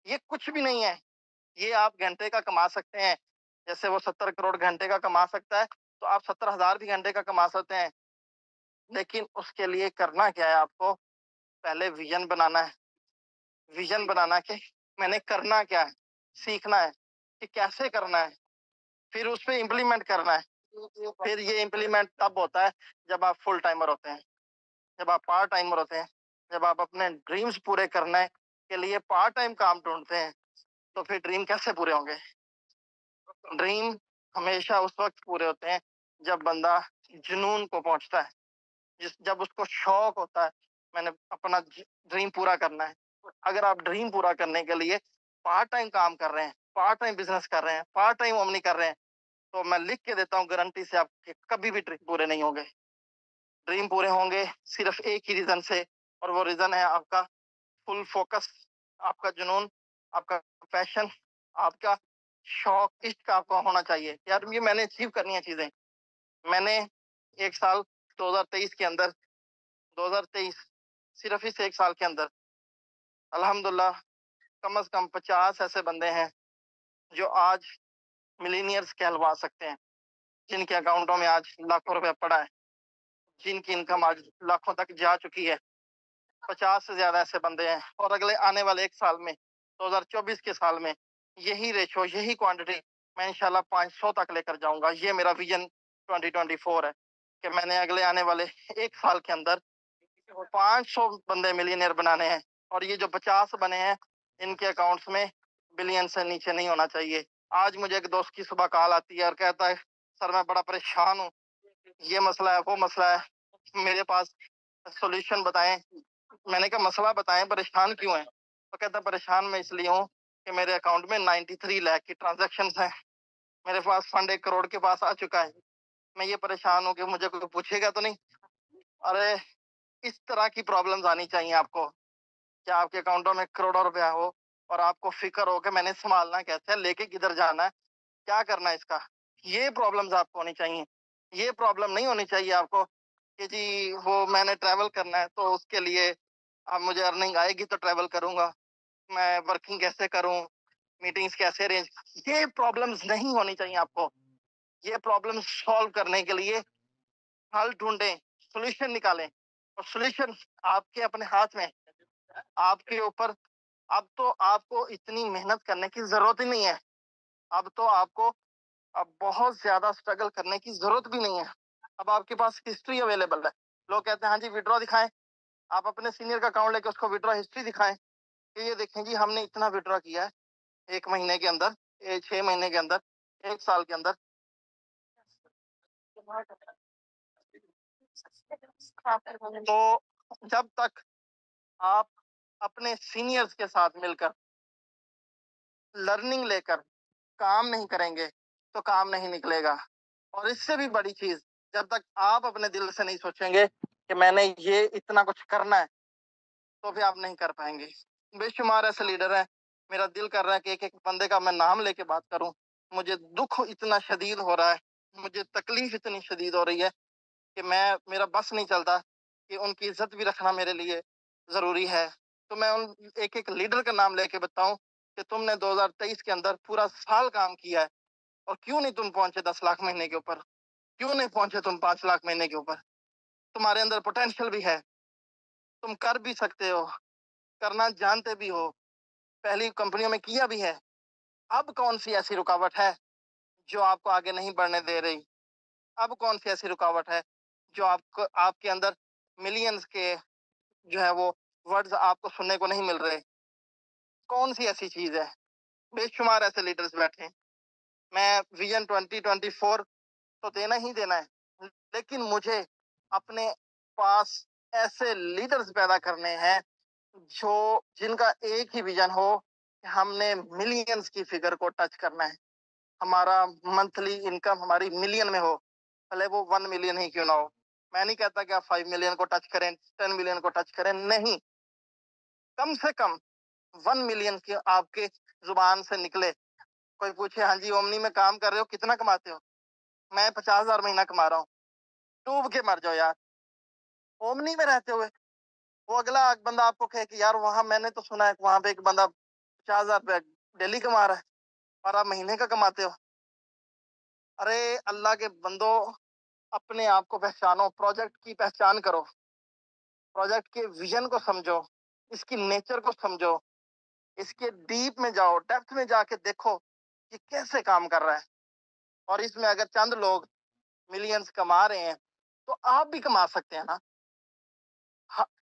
ये कुछ भी नहीं है। ये आप घंटे का कमा सकते हैं, जैसे वो 70 करोड़ घंटे का कमा सकता है, तो आप 70,000 भी घंटे का कमा सकते हैं। लेकिन उसके लिए करना क्या है? आपको पहले विजन बनाना है। विजन बना के मैंने करना क्या है, सीखना है कि कैसे करना है, फिर उस पर इम्प्लीमेंट करना है। फिर ये इम्प्लीमेंट तब होता है जब आप फुल टाइमर होते हैं, जब आप पार्ट टाइमर होते हैं, जब आप अपने ड्रीम्स पूरे करने के लिए पार्ट टाइम काम ढूंढते हैं। तो फिर ड्रीम कैसे पूरे होंगे? ड्रीम हमेशा उस वक्त पूरे होते हैं जब बंदा जुनून को पहुंचता है, जब उसको शौक होता है मैंने अपना ड्रीम पूरा करना है। अगर आप ड्रीम पूरा करने के लिए पार्ट टाइम काम कर रहे हैं, पार्ट टाइम बिजनेस कर रहे हैं, पार्ट टाइम ओमनी कर रहे हैं, तो मैं लिख के देता हूँ गारंटी से आपके कभी भी ड्रीम पूरे नहीं होंगे। ड्रीम पूरे होंगे सिर्फ एक ही रीजन से, और वो रीजन है आपका फुल फोकस, आपका जुनून, आपका पैशन, आपका शौक, इश्क आपका होना चाहिए। यार ये मैंने अचीव करनी है चीजें। मैंने 1 साल 2023 के अंदर, 2023 सिर्फ इस 1 साल के अंदर अल्हम्दुलिल्लाह कम से कम 50 ऐसे बंदे हैं जो आज मिलीनियर्स कहलवा सकते हैं, जिनके अकाउंटों में आज लाखों रुपया पड़ा है, जिनकी इनकम आज लाखों तक जा चुकी है। 50 से ज्यादा ऐसे बंदे हैं, और अगले आने वाले 1 साल में, 2024 के साल में, यही रेशो, यही क्वांटिटी मैं इंशाल्लाह 500 तक लेकर जाऊंगा। ये मेरा विजन 2024 है कि मैंने अगले आने वाले 1 साल के अंदर 500 बंदे मिलियनियर बनाने हैं, और ये जो 50 बने हैं इनके अकाउंट्स में बिलियन से नीचे नहीं होना चाहिए। आज मुझे एक दोस्त की सुबह कॉल आती है और कहता है सर मैं बड़ा परेशान हूँ, ये मसला है, वो मसला है, मेरे पास सॉल्यूशन बताएं। मैंने कहा मसला बताएं, परेशान क्यों है? तो कहता परेशान मैं इसलिए हूँ कि मेरे अकाउंट में 93 लाख की ट्रांजेक्शन है, मेरे पास फंड 1 करोड़ के पास आ चुका है, मैं ये परेशान हूँ कि मुझे कोई पूछेगा तो नहीं। अरे इस तरह की प्रॉब्लम्स आनी चाहिए आपको कि आपके अकाउंटों में करोड़ों रुपया हो और आपको फिक्र हो कि मैंने संभालना कैसे है, लेके किधर जाना है, क्या करना है इसका। ये प्रॉब्लम्स आपको होनी चाहिए। ये प्रॉब्लम नहीं होनी चाहिए आपको कि जी वो मैंने ट्रैवल करना है तो उसके लिए अब मुझे अर्निंग आएगी तो ट्रैवल करूंगा, मैं वर्किंग कैसे करूं, मीटिंग्स कैसे अरेंज। ये प्रॉब्लम्स नहीं होनी चाहिए आपको। ये प्रॉब्लम सॉल्व करने के लिए हल ढूंढें, सॉल्यूशन निकालें, और सॉल्यूशन आपके अपने हाथ में है, आपके ऊपर। अब तो आपको इतनी मेहनत करने की जरूरत ही नहीं है। अब तो आपको अब बहुत ज्यादा स्ट्रगल करने की जरूरत भी नहीं है। अब आपके पास हिस्ट्री अवेलेबल है। लोग कहते हैं हाँ जी विड्रॉ दिखाएं, आप अपने सीनियर का अकाउंट लेके उसको विड्रॉ हिस्ट्री दिखाएं कि ये देखें जी हमने इतना विड्रॉ किया है 1 महीने के अंदर, 6 महीने के अंदर, 1 साल के अंदर। तो जब तक आप अपने सीनियर्स के साथ मिलकर लर्निंग लेकर काम नहीं करेंगे तो काम नहीं निकलेगा। और इससे भी बड़ी चीज, जब तक आप अपने दिल से नहीं सोचेंगे कि मैंने ये इतना कुछ करना है, तो भी आप नहीं कर पाएंगे। बेशुमार ऐसे लीडर हैं, मेरा दिल कर रहा है कि एक एक बंदे का मैं नाम लेके बात करूं। मुझे दुख इतना शदीद हो रहा है, मुझे तकलीफ इतनी शदीद हो रही है कि मेरा बस नहीं चलता कि उनकी इज्जत भी रखना मेरे लिए जरूरी है। तो मैं उन एक एक लीडर का नाम लेके बताऊं कि तुमने 2023 के अंदर पूरा साल काम किया है और क्यों नहीं तुम पहुंचे 10 लाख महीने के ऊपर, क्यों नहीं पहुंचे तुम 5 लाख महीने के ऊपर। तुम्हारे अंदर पोटेंशियल भी है, तुम कर भी सकते हो, करना जानते भी हो, पहली कंपनियों में किया भी है। अब कौन सी ऐसी रुकावट है जो आपको आगे नहीं बढ़ने दे रही? अब कौन सी ऐसी रुकावट है जो आपको आपके अंदर मिलियंस के जो है वो वर्ड्स आपको सुनने को नहीं मिल रहे? कौन सी ऐसी चीज है? बेशुमार ऐसे लीडर्स बैठे हैं। मैं विजन 2024 तो देना ही देना है, लेकिन मुझे अपने पास ऐसे लीडर्स पैदा करने हैं जो जिनका एक ही विजन हो कि हमने मिलियंस की फिगर को टच करना है। हमारा मंथली इनकम हमारी मिलियन में हो, भले वो 1 मिलियन ही क्यों ना हो। मैं नहीं कहता कि आप 5 मिलियन को टच करें, 10 मिलियन को टच करें, नहीं, कम से कम 1 मिलियन की आपके जुबान से निकले। कोई पूछे हाँ जी ओमनी में काम कर रहे हो कितना कमाते हो, मैं 50,000 महीना कमा रहा हूँ। डूब के मर जाओ यार ओमनी में रहते हुए। वो अगला बंदा आपको कहे कि यार वहां मैंने तो सुना है वहां पे एक बंदा 50,000 रुपया डेली कमा रहा है और आप महीने का कमाते हो। अरे अल्लाह के बंदो, अपने आप को पहचानो, प्रोजेक्ट की पहचान करो, प्रोजेक्ट के विजन को समझो, इसकी नेचर को समझो, इसके डीप में जाओ, डेप्थ में जाके देखो कि कैसे काम कर रहा है। और इसमें अगर चंद लोग मिलियंस कमा रहे हैं तो आप भी कमा सकते हैं ना।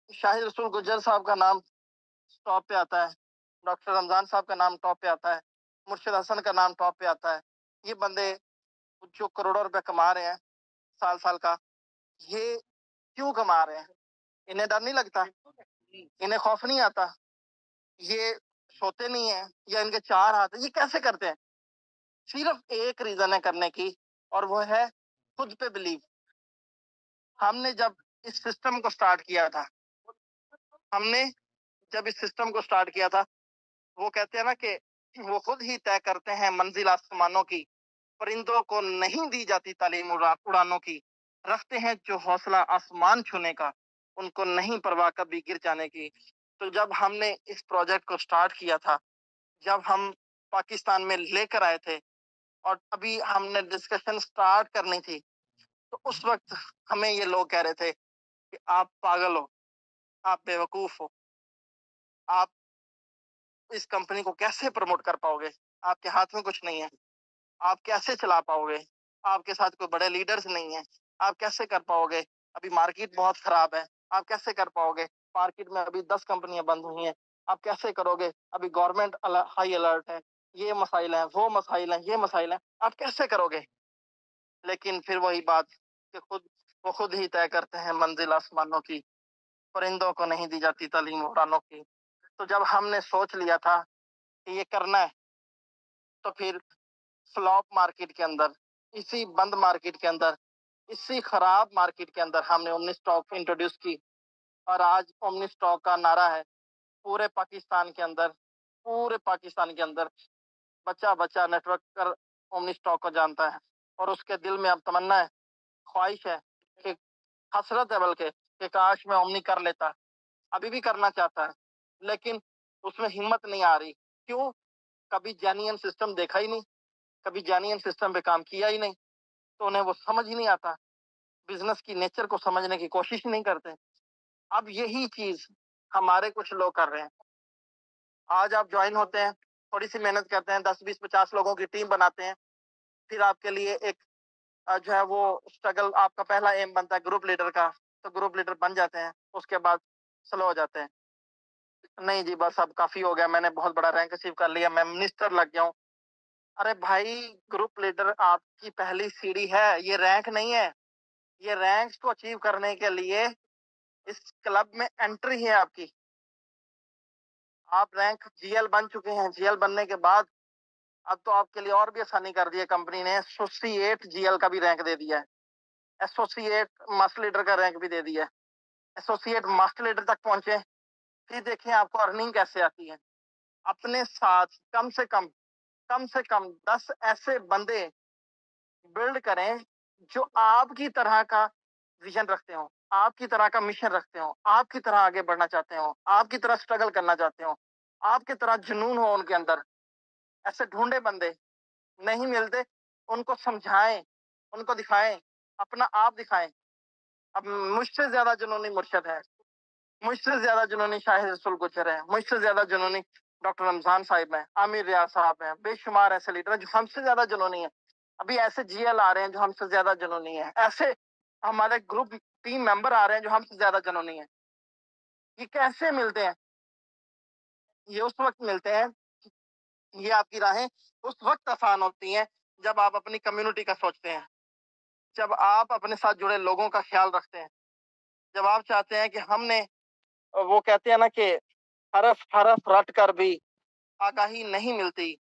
शाहिद रसूल गुज्जर साहब का नाम टॉप पे आता है, डॉक्टर रमजान साहब का नाम टॉप पे आता है, मुर्शिद हसन का नाम टॉप पे आता है। ये बंदे जो करोड़ों रुपए कमा रहे हैं साल साल का, ये क्यों कमा रहे हैं? इन्हें डर नहीं लगता? इन्हें खौफ नहीं आता? ये सोते नहीं है या इनके चार हाथ है? ये कैसे करते हैं? सिर्फ एक रीजन है करने की, और वो है खुद पे बिलीव। हमने जब इस सिस्टम को स्टार्ट किया था, हमने जब इस सिस्टम को स्टार्ट किया था, वो कहते हैं ना कि वो खुद ही तय करते हैं मंजिल आसमानों की, परिंदों को नहीं दी जाती तालीम उड़ानों की, रखते हैं जो हौसला आसमान छूने का, उनको नहीं परवाह कभी गिर जाने की। तो जब हमने इस प्रोजेक्ट को स्टार्ट किया था, जब हम पाकिस्तान में लेकर आए थे और अभी हमने डिस्कशन स्टार्ट करनी थी, तो उस वक्त हमें ये लोग कह रहे थे कि आप पागल हो, आप बेवकूफ हो, आप इस कंपनी को कैसे प्रमोट कर पाओगे, आपके हाथ में कुछ नहीं है, आप कैसे चला पाओगे, आपके साथ कोई बड़े लीडर्स नहीं है, आप कैसे कर पाओगे, अभी मार्केट बहुत खराब है, आप कैसे कर पाओगे, मार्केट में अभी 10 कंपनियां बंद हुई हैं, आप कैसे करोगे, अभी गवर्नमेंट हाई अलर्ट है, ये मसाइल हैं, वो मसाइल हैं, ये मसाइल हैं, आप कैसे करोगे? लेकिन फिर वही बात कि वो खुद ही तय करते हैं मंजिल आसमानों की, परिंदों को नहीं दी जाती तालीम उड़ानों की। तो जब हमने सोच लिया था कि ये करना है, तो फिर फ्लॉप मार्केट के अंदर, इसी बंद मार्केट के अंदर इसी खराब मार्केट के अंदर हमने ओमनी स्टॉक इंट्रोड्यूस की और आज ओमनी स्टॉक का नारा है पूरे पाकिस्तान के अंदर, पूरे पाकिस्तान के अंदर बच्चा बच्चा नेटवर्क कर ओमनी स्टॉक को जानता है और उसके दिल में अब तमन्ना है, ख्वाहिश है कि हसरत है बल्कि कि काश मैं ओमनी कर लेता। अभी भी करना चाहता है लेकिन उसमें हिम्मत नहीं आ रही। क्यों? कभी जेन्युइन सिस्टम देखा ही नहीं, कभी जेन्युइन सिस्टम पे काम किया ही नहीं, तो उन्हें वो समझ ही नहीं आता, बिजनेस की नेचर को समझने की कोशिश ही नहीं करते। अब यही चीज हमारे कुछ लोग कर रहे हैं। आज आप ज्वाइन होते हैं, थोड़ी सी मेहनत करते हैं, 10 20 50 लोगों की टीम बनाते हैं, फिर आपके लिए एक जो है वो स्ट्रगल, आपका पहला एम बनता है ग्रुप लीडर का, तो ग्रुप लीडर बन जाते हैं, उसके बाद स्लो हो जाते हैं। नहीं जी बस अब काफी हो गया, मैंने बहुत बड़ा रैंक अचीव कर लिया, मैं मिनिस्टर लग गया हूँ। अरे भाई, ग्रुप लीडर आपकी पहली सीढ़ी है, ये रैंक नहीं है। ये रैंक को अचीव करने के लिए इस क्लब में एंट्री है आपकी। आप रैंक जीएल बन चुके हैं, जीएल बनने के बाद अब तो आपके लिए और भी आसानी कर दी है कंपनी ने, एसोसिएट जीएल का भी रैंक दे दिया है, एसोसिएट मास्टर लीडर का रैंक भी दे दिया है। एसोसिएट मास्टर लीडर तक पहुंचे, फिर देखें आपको अर्निंग कैसे आती है। अपने साथ कम से कम 10 ऐसे बंदे बिल्ड करें जो आपकी तरह का विजन रखते हो, आपकी तरह का मिशन रखते हो, आपकी तरह आगे बढ़ना चाहते हो, आपकी तरह स्ट्रगल करना चाहते हो, आपकी तरह जुनून हो उनके अंदर। ऐसे ढूंढे बंदे, नहीं मिलते, उनको समझाएं, उनको दिखाएं, अपना आप दिखाएं। अब मुझसे ज्यादा जुनूनी मुर्शद है, मुझसे ज्यादा जुनूनी शाहिद रसूल गुजर है, मुझसे ज्यादा जुनूनी डॉक्टर रमजान साहिब हैं, आमिर रियाज साहब हैं, बेशुमार ऐसे लीडर हैं जो हमसे ज्यादा जुनूनी है। अभी ऐसे जीएल आ रहे हैं जो हमसे ज्यादा जुनूनी है, ऐसे हमारे ग्रुप टीम मेंबर आ रहे हैं जो हमसे ज्यादा जुनूनी है। ये कैसे मिलते हैं? ये उस वक्त मिलते हैं, ये आपकी राहें उस वक्त आसान होती हैं जब आप अपनी कम्युनिटी का सोचते हैं, जब आप अपने साथ जुड़े लोगों का ख्याल रखते हैं, जब आप चाहते हैं कि हमने, वो कहते हैं ना कि हरफ हरफ रट कर भी आगाही नहीं मिलती,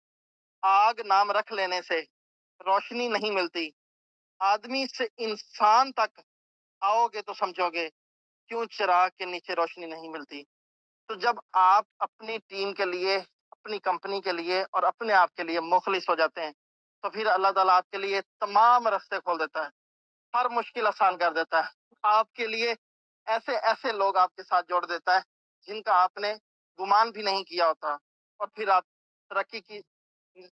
आग नाम रख लेने से रोशनी नहीं मिलती, आदमी से इंसान तक आओगे तो समझोगे क्यों चिराग के नीचे रोशनी नहीं मिलती। तो जब आप अपनी टीम के लिए, अपनी कंपनी के लिए और अपने आप के लिए मुखलिस हो जाते हैं, तो फिर अल्लाह ताला आपके लिए तमाम रास्ते खोल देता है, हर मुश्किल आसान कर देता है, आपके लिए ऐसे ऐसे लोग आपके साथ जोड़ देता है जिनका आपने गुमान भी नहीं किया होता, और फिर आप तरक्की की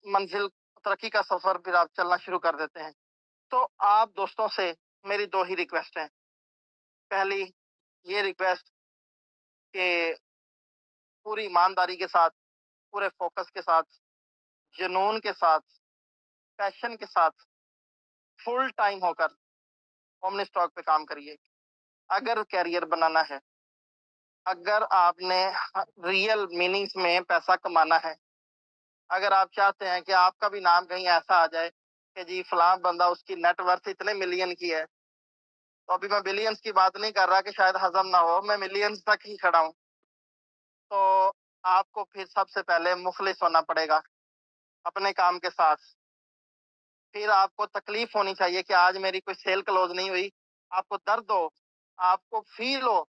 मंजिल, तरक्की का सफर फिर आप चलना शुरू कर देते हैं। तो आप दोस्तों से मेरी दो ही रिक्वेस्ट है। पहली ये रिक्वेस्ट कि पूरी ईमानदारी के साथ, पूरे फोकस के साथ, जुनून के साथ, पैशन के साथ, फुल टाइम होकर ओमनी स्टॉक पे काम करिए। अगर कैरियर बनाना है, अगर आपने रियल मीनिंग्स में पैसा कमाना है, अगर आप चाहते हैं कि आपका भी नाम कहीं ऐसा आ जाए कि जी फलां बंदा, उसकी नेटवर्थ इतने मिलियन की है, तो अभी मैं बिलियंस की बात नहीं कर रहा कि शायद हजम ना हो, मैं मिलियंस तक ही खड़ा हूँ, तो आपको फिर सबसे पहले मुखलिस होना पड़ेगा अपने काम के साथ। फिर आपको तकलीफ होनी चाहिए कि आज मेरी कोई सेल क्लोज नहीं हुई, आपको दर्द हो, आपको फील हो,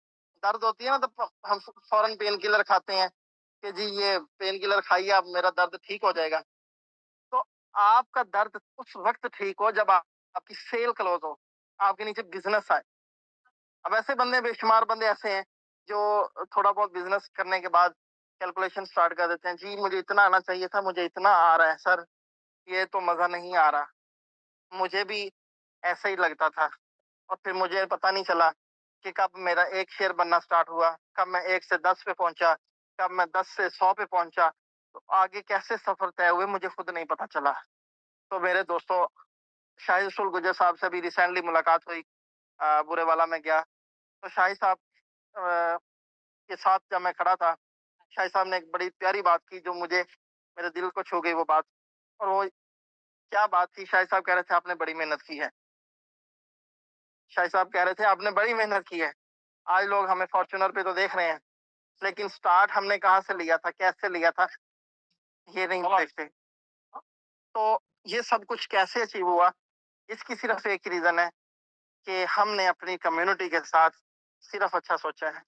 दर्द होती है ना, तो हम फौरन पेन किलर खाते हैं कि जी ये पेन किलर खाइए अब मेरा दर्द ठीक हो जाएगा। तो आपका दर्द उस वक्त ठीक हो जब आपकी सेल क्लोज हो, आपके नीचे बिजनेस आए। अब ऐसे बंदे, बेशुमार बंदे ऐसे हैं जो थोड़ा बहुत बिजनेस करने के बाद कैलकुलेशन स्टार्ट कर देते हैं, जी मुझे इतना आना चाहिए था, मुझे इतना आ रहा है सर, ये तो मजा नहीं आ रहा। मुझे भी ऐसा ही लगता था, और फिर मुझे पता नहीं चला कि कब मेरा एक शेयर बनना स्टार्ट हुआ, कब मैं 1 से 10 पे पहुंचा, कब मैं 10 से 100 पे पहुंचा, तो आगे कैसे सफर तय हुए मुझे खुद नहीं पता चला। तो मेरे दोस्तों, शाहिद रसूल गुजर साहब से भी रिसेंटली मुलाकात हुई, बुरे वाला में गया, तो शाहिद साहब अ, के साथ जब मैं खड़ा था, शाहिद साहब ने एक बड़ी प्यारी बात की जो मुझे, मेरे दिल को छू गई वो बात। और वो क्या बात थी? शाहिद साहब कह रहे थे आपने बड़ी मेहनत की है, शाहिद साहब कह रहे थे आपने बड़ी मेहनत की है। आज लोग हमें फॉर्च्यूनर पे तो देख रहे हैं, लेकिन स्टार्ट हमने कहाँ से लिया था, कैसे लिया था, ये नहीं देखते। तो ये सब कुछ कैसे अचीव हुआ, इसकी सिर्फ एक रीजन है, कि हमने अपनी कम्युनिटी के साथ सिर्फ अच्छा सोचा है।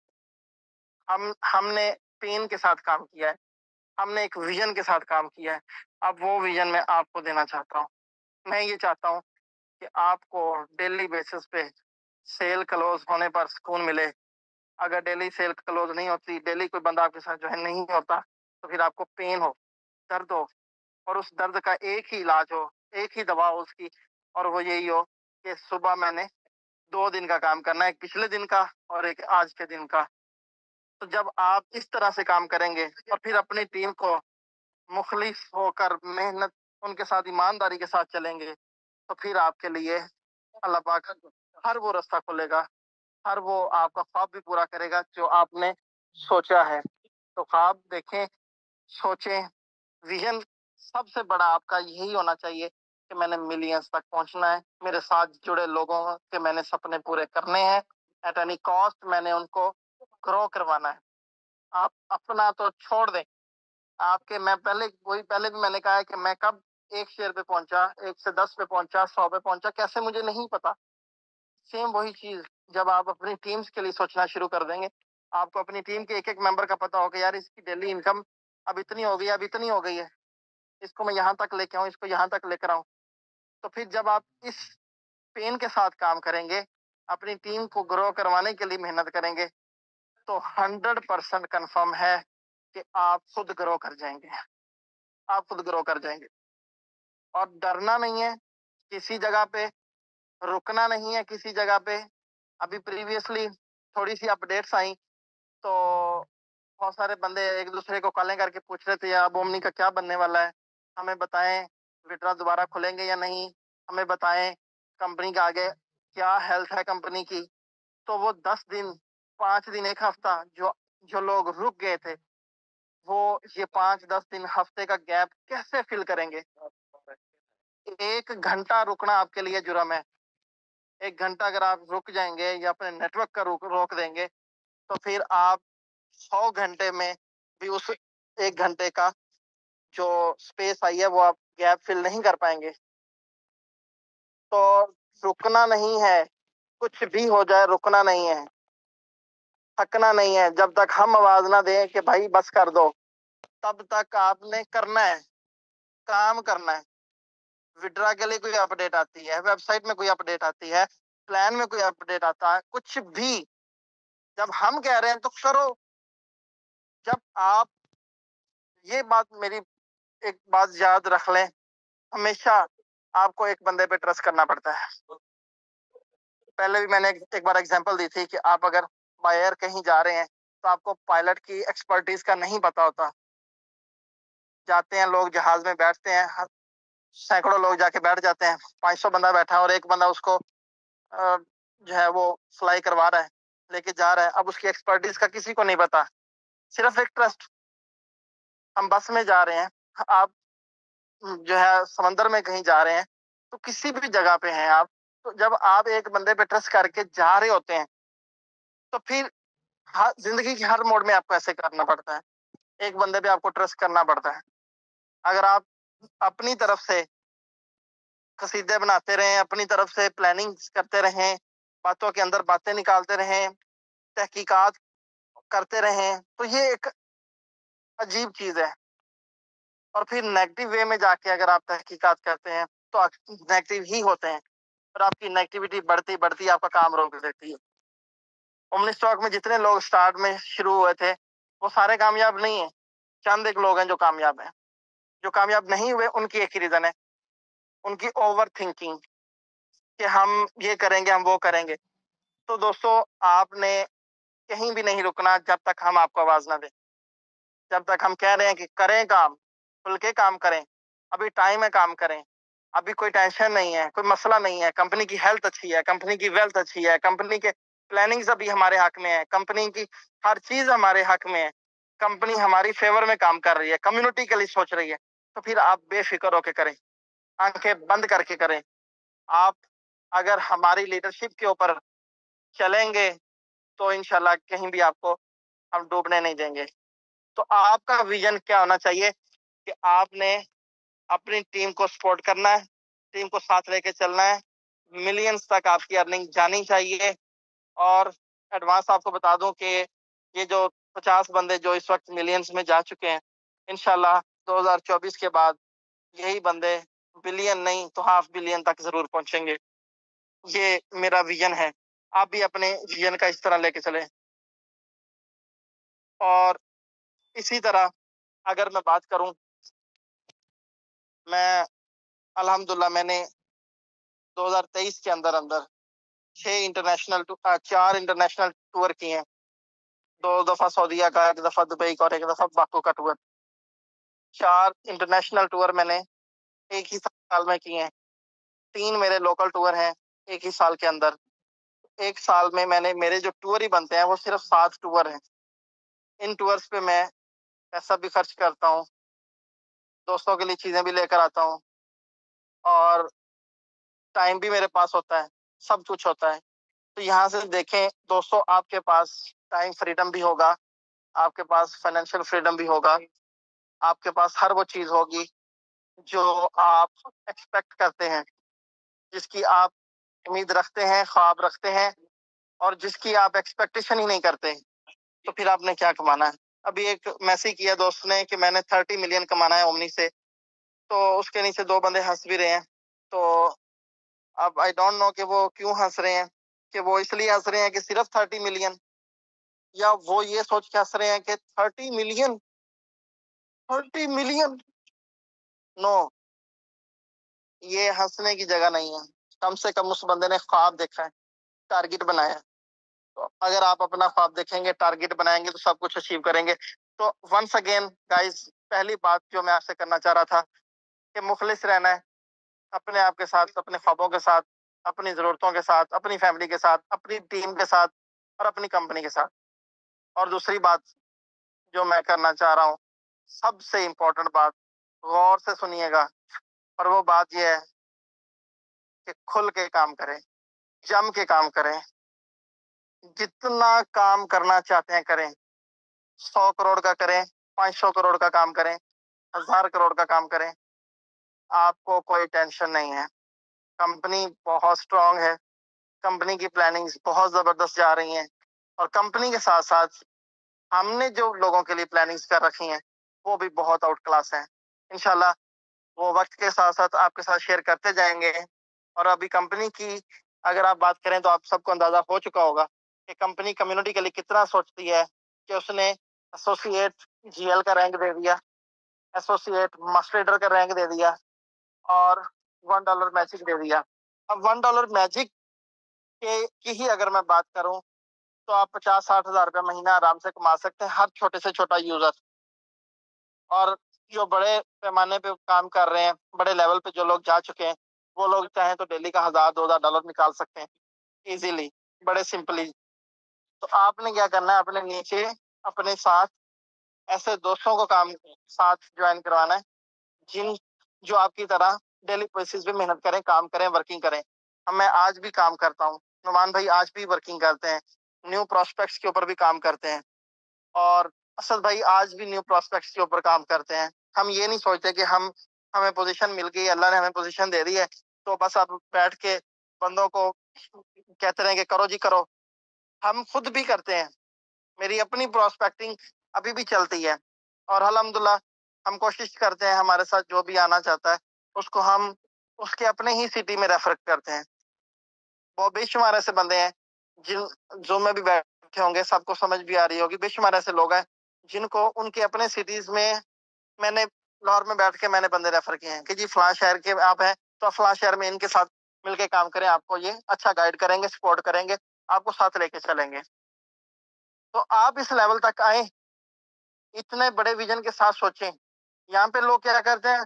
हमने पेन के साथ काम किया है, हमने एक विजन के साथ काम किया है। अब वो विजन मैं आपको देना चाहता हूँ। मैं ये चाहता हूँ कि आपको डेली बेसिस पे सेल क्लोज होने पर सुकून मिले। अगर डेली सेल क्लोज नहीं होती, डेली कोई बंदा आपके साथ जो है नहीं होता, तो फिर आपको पेन हो, दर्द हो, और उस दर्द का एक ही इलाज हो, एक ही दवा हो उसकी, और वो यही हो कि सुबह मैंने 2 दिन का काम करना है, एक पिछले दिन का और एक आज के दिन का। तो जब आप इस तरह से काम करेंगे और फिर अपनी टीम को मुखलिस होकर मेहनत उनके साथ ईमानदारी के साथ चलेंगे, तो फिर आपके लिए अल्लाह पाक हर वो रास्ता खोलेगा, हर वो आपका ख्वाब भी पूरा करेगा जो आपने सोचा है। तो ख्वाब देखें, सोचें, विजन सबसे बड़ा आपका यही होना चाहिए कि मैंने मिलियंस तक पहुंचना है, मेरे साथ जुड़े लोगों के मैंने सपने पूरे करने हैं, एट एनी कॉस्ट मैंने उनको ग्रो करवाना है। आप अपना तो छोड़ दें, आपके मैं पहले भी मैंने कहा है कि मैं कब 1 शेयर पे पहुंचा, 1 से 10 पे पहुंचा, 100 पे पहुंचा, कैसे मुझे नहीं पता। सेम वही चीज जब आप अपनी टीम्स के लिए सोचना शुरू कर देंगे, आपको अपनी टीम के एक एक मेंबर का पता होगा, यार इसकी डेली इनकम अब इतनी हो गई, अब इतनी हो गई है, इसको मैं यहाँ तक लेके आऊँ, इसको यहाँ तक लेकर आऊँ। तो फिर जब आप इस पेन के साथ काम करेंगे, अपनी टीम को ग्रो करवाने के लिए मेहनत करेंगे, तो 100% कन्फर्म है कि आप खुद ग्रो कर जाएंगे, आप खुद ग्रो कर जाएंगे। और डरना नहीं है किसी जगह पे, रुकना नहीं है किसी जगह पे। अभी प्रीवियसली थोड़ी सी अपडेट्स आई, तो बहुत सारे बंदे एक दूसरे को कॉलें करके पूछ रहे थे, अब ओमनी का क्या बनने वाला है, हमें बताएं, विड्रा दोबारा खुलेंगे या नहीं, हमें बताएं कंपनी का आगे क्या हेल्थ है कंपनी की। तो वो 10 दिन, 5 दिन, एक हफ्ता जो जो लोग रुक गए थे, वो ये 5-10 दिन, हफ्ते का गैप कैसे फिल करेंगे। 1 घंटा रुकना आपके लिए जुर्म है। 1 घंटा अगर आप रुक जाएंगे या अपने नेटवर्क का रोक देंगे, तो फिर आप 100 घंटे में भी उस 1 घंटे का जो स्पेस आई है वो आप गैप फिल नहीं कर पाएंगे। तो रुकना नहीं है, कुछ भी हो जाए रुकना नहीं है, थकना नहीं है। जब तक हम आवाज ना दें कि भाई बस कर दो, तब तक आपने करना है, काम करना है। विड्रा के लिए कोई अपडेट आती है, वेबसाइट में कोई अपडेट आती है, प्लान में कोई अपडेट आता है, कुछ भी जब हम कह रहे हैं तो करो। जब आप ये बात मेरी एक बात याद रख लें, हमेशा आपको एक बंदे पे ट्रस्ट करना पड़ता है। पहले भी मैंने एक बार एग्जांपल दी थी कि आप अगर बाय एयर कहीं जा रहे हैं तो आपको पायलट की एक्सपर्टीज का नहीं पता होता। जाते हैं लोग, जहाज में बैठते हैं, सैकड़ों लोग जाके बैठ जाते हैं, 500 बंदा बैठा है और एक बंदा उसको जो है वो फ्लाई करवा रहा है, लेके जा रहा है। अब उसकी एक्सपर्टीज का किसी को नहीं पता, सिर्फ एक ट्रस्ट। हम बस में जा रहे हैं, आप जो है समंदर में कहीं जा रहे हैं, तो किसी भी जगह पे हैं आप, तो जब आप एक बंदे पे ट्रस्ट करके जा रहे होते हैं, तो फिर जिंदगी के हर मोड में आपको ऐसे करना पड़ता है, एक बंदे पे आपको ट्रस्ट करना पड़ता है। अगर आप अपनी तरफ से कसीदे बनाते रहें, अपनी तरफ से प्लानिंग करते रहें, बातों के अंदर बातें निकालते रहें, तहकीकात करते रहें, तो ये एक अजीब चीज है। और फिर नेगेटिव वे में जाके अगर आप तहकीकात करते हैं तो नेगेटिव ही होते हैं, और आपकी नेगेटिविटी बढ़ती बढ़ती आपका काम रोक देती है। ओमनी स्टॉक में जितने लोग स्टार्ट में शुरू हुए थे वो सारे कामयाब नहीं है, चंद एक लोग हैं जो कामयाब हैं। जो कामयाब नहीं हुए उनकी एक ही रीजन है, उनकी ओवर थिंकिंग, कि हम ये करेंगे, हम वो करेंगे। तो दोस्तों, आपने कहीं भी नहीं रुकना जब तक हम आपको आवाज ना दें। जब तक हम कह रहे हैं कि करें काम, खुल के काम करें, अभी टाइम है काम करें, अभी कोई टेंशन नहीं है, कोई मसला नहीं है, कंपनी की हेल्थ अच्छी है, कंपनी की वेल्थ अच्छी है, कंपनी के प्लानिंग्स अभी हमारे हक में है, कंपनी की हर चीज हमारे हक में है, कंपनी हमारी फेवर में काम कर रही है, कम्युनिटी के लिए सोच रही है, तो फिर आप बेफिक्र होकर करें, आंखें बंद करके करें। आप अगर हमारी लीडरशिप के ऊपर चलेंगे तो इंशाल्लाह कहीं भी आपको हम डूबने नहीं देंगे। तो आपका विजन क्या होना चाहिए कि आपने अपनी टीम को सपोर्ट करना है, टीम को साथ लेके चलना है, मिलियंस तक आपकी अर्निंग जानी चाहिए। और एडवांस आपको बता दूं कि ये जो 50 बंदे जो इस वक्त मिलियंस में जा चुके हैं, इंशाल्लाह 2024 के बाद यही बंदे बिलियन नहीं तो हाफ बिलियन तक जरूर पहुंचेंगे। ये मेरा विजन है। आप भी अपने विजन का इस तरह लेके चले। और इसी तरह अगर मैं बात करूं, मैं अल्हम्दुलिल्लाह मैंने 2023 के अंदर अंदर 4 इंटरनेशनल टूर किए हैं। 2 दफा सऊदीया का, 1 दफा दुबई का और 1 दफा बाकू का टूर। 4 इंटरनेशनल टूर मैंने एक ही साल में किए हैं। 3 मेरे लोकल टूर हैं एक ही साल के अंदर। एक साल में मैंने, मेरे जो टूर ही बनते हैं वो सिर्फ 7 टूर हैं। इन टूर्स पे मैं पैसा भी खर्च करता हूँ, दोस्तों के लिए चीजें भी लेकर आता हूँ, और टाइम भी मेरे पास होता है, सब कुछ होता है। तो यहाँ से देखें दोस्तों, आपके पास टाइम फ्रीडम भी होगा, आपके पास फाइनेंशियल फ्रीडम भी होगा, आपके पास हर वो चीज होगी जो आप एक्सपेक्ट करते हैं, जिसकी आप उम्मीद रखते हैं, ख्वाब रखते हैं, और जिसकी आप एक्सपेक्टेशन ही नहीं करते। तो फिर आपने क्या कमाना है? अभी एक मैसेज किया दोस्त ने कि मैंने 30 मिलियन कमाना है ओमनी से, तो उसके नीचे 2 बंदे हंस भी रहे हैं। तो अब आई डोंट नो कि वो क्यों हंस रहे हैं, कि वो इसलिए हंस रहे हैं कि सिर्फ 30 मिलियन, या वो ये सोच के हंस रहे हैं कि 30 मिलियन, 30 मिलियन। नो, ये हंसने की जगह नहीं है। कम से कम उस बंदे ने ख्वाब देखा है, टारगेट बनाया है। तो अगर आप अपना ख्वाब देखेंगे, टारगेट बनाएंगे, तो सब कुछ अचीव करेंगे। तो वंस अगेन गाइस, पहली बात जो मैं आपसे करना चाह रहा था कि मुखलिस रहना है अपने आप के साथ, अपने ख्वाबों के साथ, अपनी जरूरतों के साथ, अपनी फैमिली के साथ, अपनी टीम के साथ, और अपनी कंपनी के साथ। और दूसरी बात जो मैं करना चाह रहा हूँ, सबसे इम्पोर्टेंट बात, गौर से सुनिएगा, और वो बात यह है कि खुल के काम करें, जम के काम करें, जितना काम करना चाहते हैं करें। 100 करोड़ का करें, 500 करोड़ का काम करें, 1000 करोड़ का काम करें, आपको कोई टेंशन नहीं है। कंपनी बहुत स्ट्रांग है, कंपनी की प्लानिंग्स बहुत जबरदस्त जा रही हैं, और कंपनी के साथ साथ हमने जो लोगों के लिए प्लानिंग्स कर रखी हैं वो भी बहुत आउट क्लास हैं। इंशाल्लाह वो वक्त के साथ साथ आपके साथ शेयर करते जाएंगे। और अभी कंपनी की अगर आप बात करें तो आप सबको अंदाजा हो चुका होगा कि कंपनी कम्युनिटी के लिए कितना सोचती है, कि उसने एसोसिएट जीएल का रैंक दे दिया, एसोसिएट मास्टर का रैंक दे दिया, और $1 मैजिक दे दिया। अब $1 मैजिक के की ही अगर मैं बात करूं तो आप 50-60 हजार रुपये महीना आराम से कमा सकते हैं, हर छोटे से छोटा यूजर। और जो बड़े पैमाने पे काम कर रहे हैं, बड़े लेवल पे जो लोग जा चुके हैं, वो लोग चाहें तो डेली का $1000-2000 निकाल सकते हैं इजीली, बड़े सिंपली। तो आपने क्या करना है, अपने नीचे अपने साथ ऐसे दोस्तों को काम साथ ज्वाइन करवाना है, जिन जो आपकी तरह डेली बेसिस पे मेहनत करें, काम करें, वर्किंग करें। मैं आज भी काम करता हूँ, नुमान भाई आज भी वर्किंग करते हैं, न्यू प्रोस्पेक्ट्स के ऊपर भी काम करते हैं, और असद भाई आज भी न्यू प्रोस्पेक्ट्स के ऊपर काम करते हैं। हम ये नहीं सोचते कि हमें पोजीशन मिल गई, अल्लाह ने हमें पोजीशन दे दी है, तो बस आप बैठ के बंदों को कहते रहें कि करो जी करो। हम खुद भी करते हैं, मेरी अपनी प्रोस्पेक्टिंग अभी भी चलती है, और अल्हम्दुलिल्लाह हम कोशिश करते हैं हमारे साथ जो भी आना चाहता है उसको हम उसके अपने ही सिटी में रेफर करते हैं। वो बेशुमार ऐसे बंदे हैं जिन जो में भी बैठे होंगे, सबको समझ भी आ रही होगी, बेशुमार ऐसे लोग हैं जिनको उनके अपने सिटीज में, मैंने लाहौर में बैठ के मैंने बंदे रेफर किए हैं कि जी फलां शहर के आप हैं तो फलां शहर में इनके साथ मिलके काम करें, आपको ये अच्छा गाइड करेंगे, सपोर्ट करेंगे, आपको साथ लेके चलेंगे। तो आप इस लेवल तक आए, इतने बड़े विजन के साथ सोचें। यहाँ पे लोग क्या करते हैं,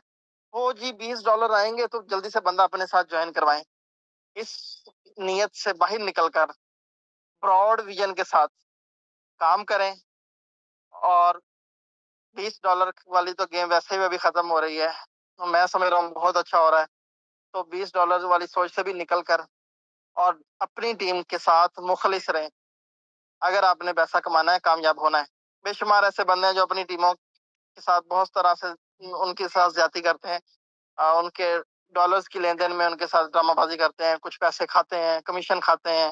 वो जी $20 आएंगे तो जल्दी से बंदा अपने साथ ज्वाइन करवाएं। इस नियत से बाहर निकलकर ब्रॉड विजन के साथ काम करें। और $20 वाली तो गेम वैसे भी अभी खत्म हो रही है, तो मैं समझ रहा हूँ बहुत अच्छा हो रहा है। तो $20 वाली सोच से भी निकल कर और अपनी टीम के साथ मुखलिस रहें। अगर आपने पैसा कमाना है, कामयाब होना है। बेशुमार ऐसे बंदे हैं जो अपनी टीमों के साथ बहुत तरह से उनके साथ ज्यादती करते हैं, उनके डॉलर्स की लेन देन में उनके साथ ड्रामाबाजी करते हैं, कुछ पैसे खाते हैं, कमीशन खाते हैं,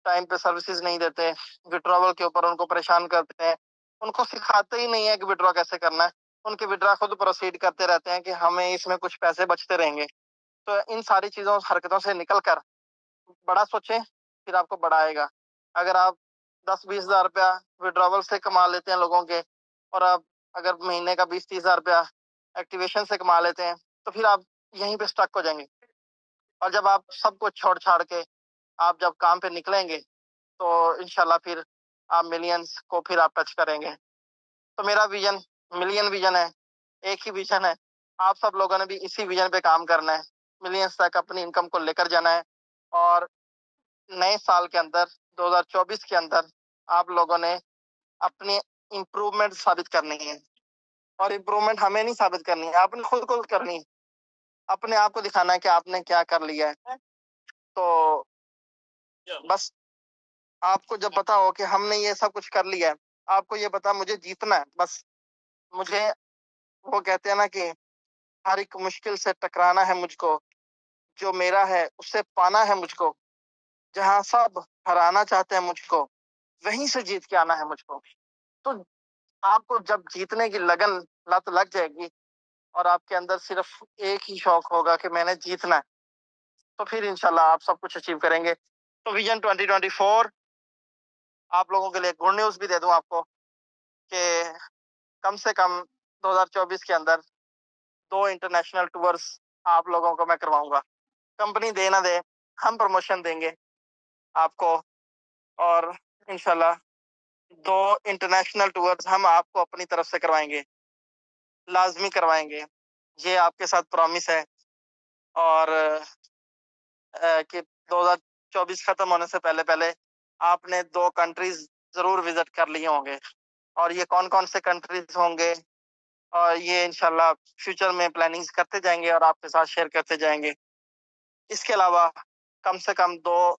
टाइम पे सर्विसेज नहीं देते, विड्रॉवल के ऊपर उनको परेशान करते हैं, उनको सिखाते ही नहीं है कि विड्रॉ कैसे करना है। उनके विड्रॉ खुद प्रोसीड करते रहते हैं कि हमें इसमें कुछ पैसे बचते रहेंगे। तो इन सारी चीजों हरकतों से निकल कर बड़ा सोचें, फिर आपको बड़ा आएगा। अगर आप 10-20 हज़ार रुपया विड्रॉवल से कमा लेते हैं लोगों के, और आप अगर महीने का 20-30 हज़ार रुपया एक्टिवेशन से कमा लेते हैं, तो फिर आप यहीं पे स्टक हो जाएंगे। और जब आप सब कुछ छोड़ छाड़ के आप जब काम पे निकलेंगे, तो इंशाल्लाह फिर आप मिलियंस को फिर आप टच करेंगे। तो मेरा विजन मिलियन विजन है, एक ही विजन है। आप सब लोगों ने भी इसी विजन पे काम करना है, मिलियंस तक अपनी इनकम को लेकर जाना है। और नए साल के अंदर 2024 के अंदर आप लोगों ने अपनी इम्प्रूवमेंट साबित करनी है। और इम्प्रूवमेंट हमें नहीं साबित करनी है, आपने खुद को करनी है। अपने आप को दिखाना है कि आपने क्या कर लिया है। तो बस आपको जब पता हो कि हमने ये सब कुछ कर लिया है, आपको ये पता मुझे जीतना है। बस मुझे, वो कहते हैं ना कि हर एक मुश्किल से टकराना है मुझको, जो मेरा है उससे पाना है मुझको, जहां सब हराना चाहते हैं मुझको, वहीं से जीत के आना है मुझको। तो आपको जब जीतने की लगन लत लग जाएगी और आपके अंदर सिर्फ एक ही शौक होगा कि मैंने जीतना है, तो फिर इंशाल्लाह आप सब कुछ अचीव करेंगे। तो विजन 2024 आप लोगों के लिए गुड न्यूज भी दे दूं आपको कि कम से कम 2024 के अंदर 2 इंटरनेशनल टूर्स आप लोगों को मैं करवाऊंगा। कंपनी दे ना दे, हम प्रमोशन देंगे आपको। और इंशाल्लाह 2 इंटरनेशनल टूर्स हम आपको अपनी तरफ से करवाएंगे, लाजमी करवाएंगे। ये आपके साथ प्रॉमिस है। और कि 2024 खत्म होने से पहले पहले आपने 2 कंट्रीज जरूर विजिट कर लिए होंगे। और ये कौन कौन से कंट्रीज होंगे, और ये इंशाल्लाह फ्यूचर में प्लानिंग्स करते जाएंगे और आपके साथ शेयर करते जाएंगे। इसके अलावा कम से कम 2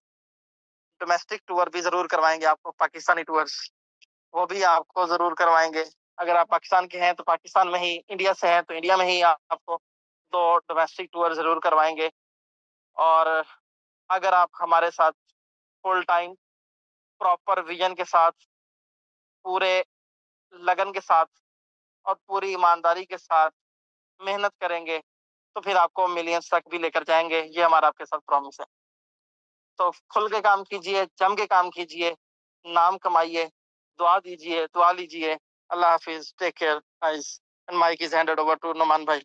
डोमेस्टिक टूर भी जरूर करवाएंगे आपको, पाकिस्तानी टूर्स, वो भी आपको जरूर करवाएंगे। अगर आप पाकिस्तान के हैं तो पाकिस्तान में ही, इंडिया से हैं तो इंडिया में ही आपको 2 डोमेस्टिक टूर जरूर करवाएंगे। और अगर आप हमारे साथ फुल टाइम प्रॉपर विजन के साथ, पूरे लगन के साथ और पूरी ईमानदारी के साथ मेहनत करेंगे, तो फिर आपको मिलियंस तक भी लेकर जाएंगे। ये हमारा आपके साथ प्रॉमिस है। तो खुल के काम कीजिए, जम के काम कीजिए, नाम कमाइए, दुआ दीजिए, दुआ लीजिए। अल्लाह हाफिज, take care guys. And mic is handed over to Numan भाई।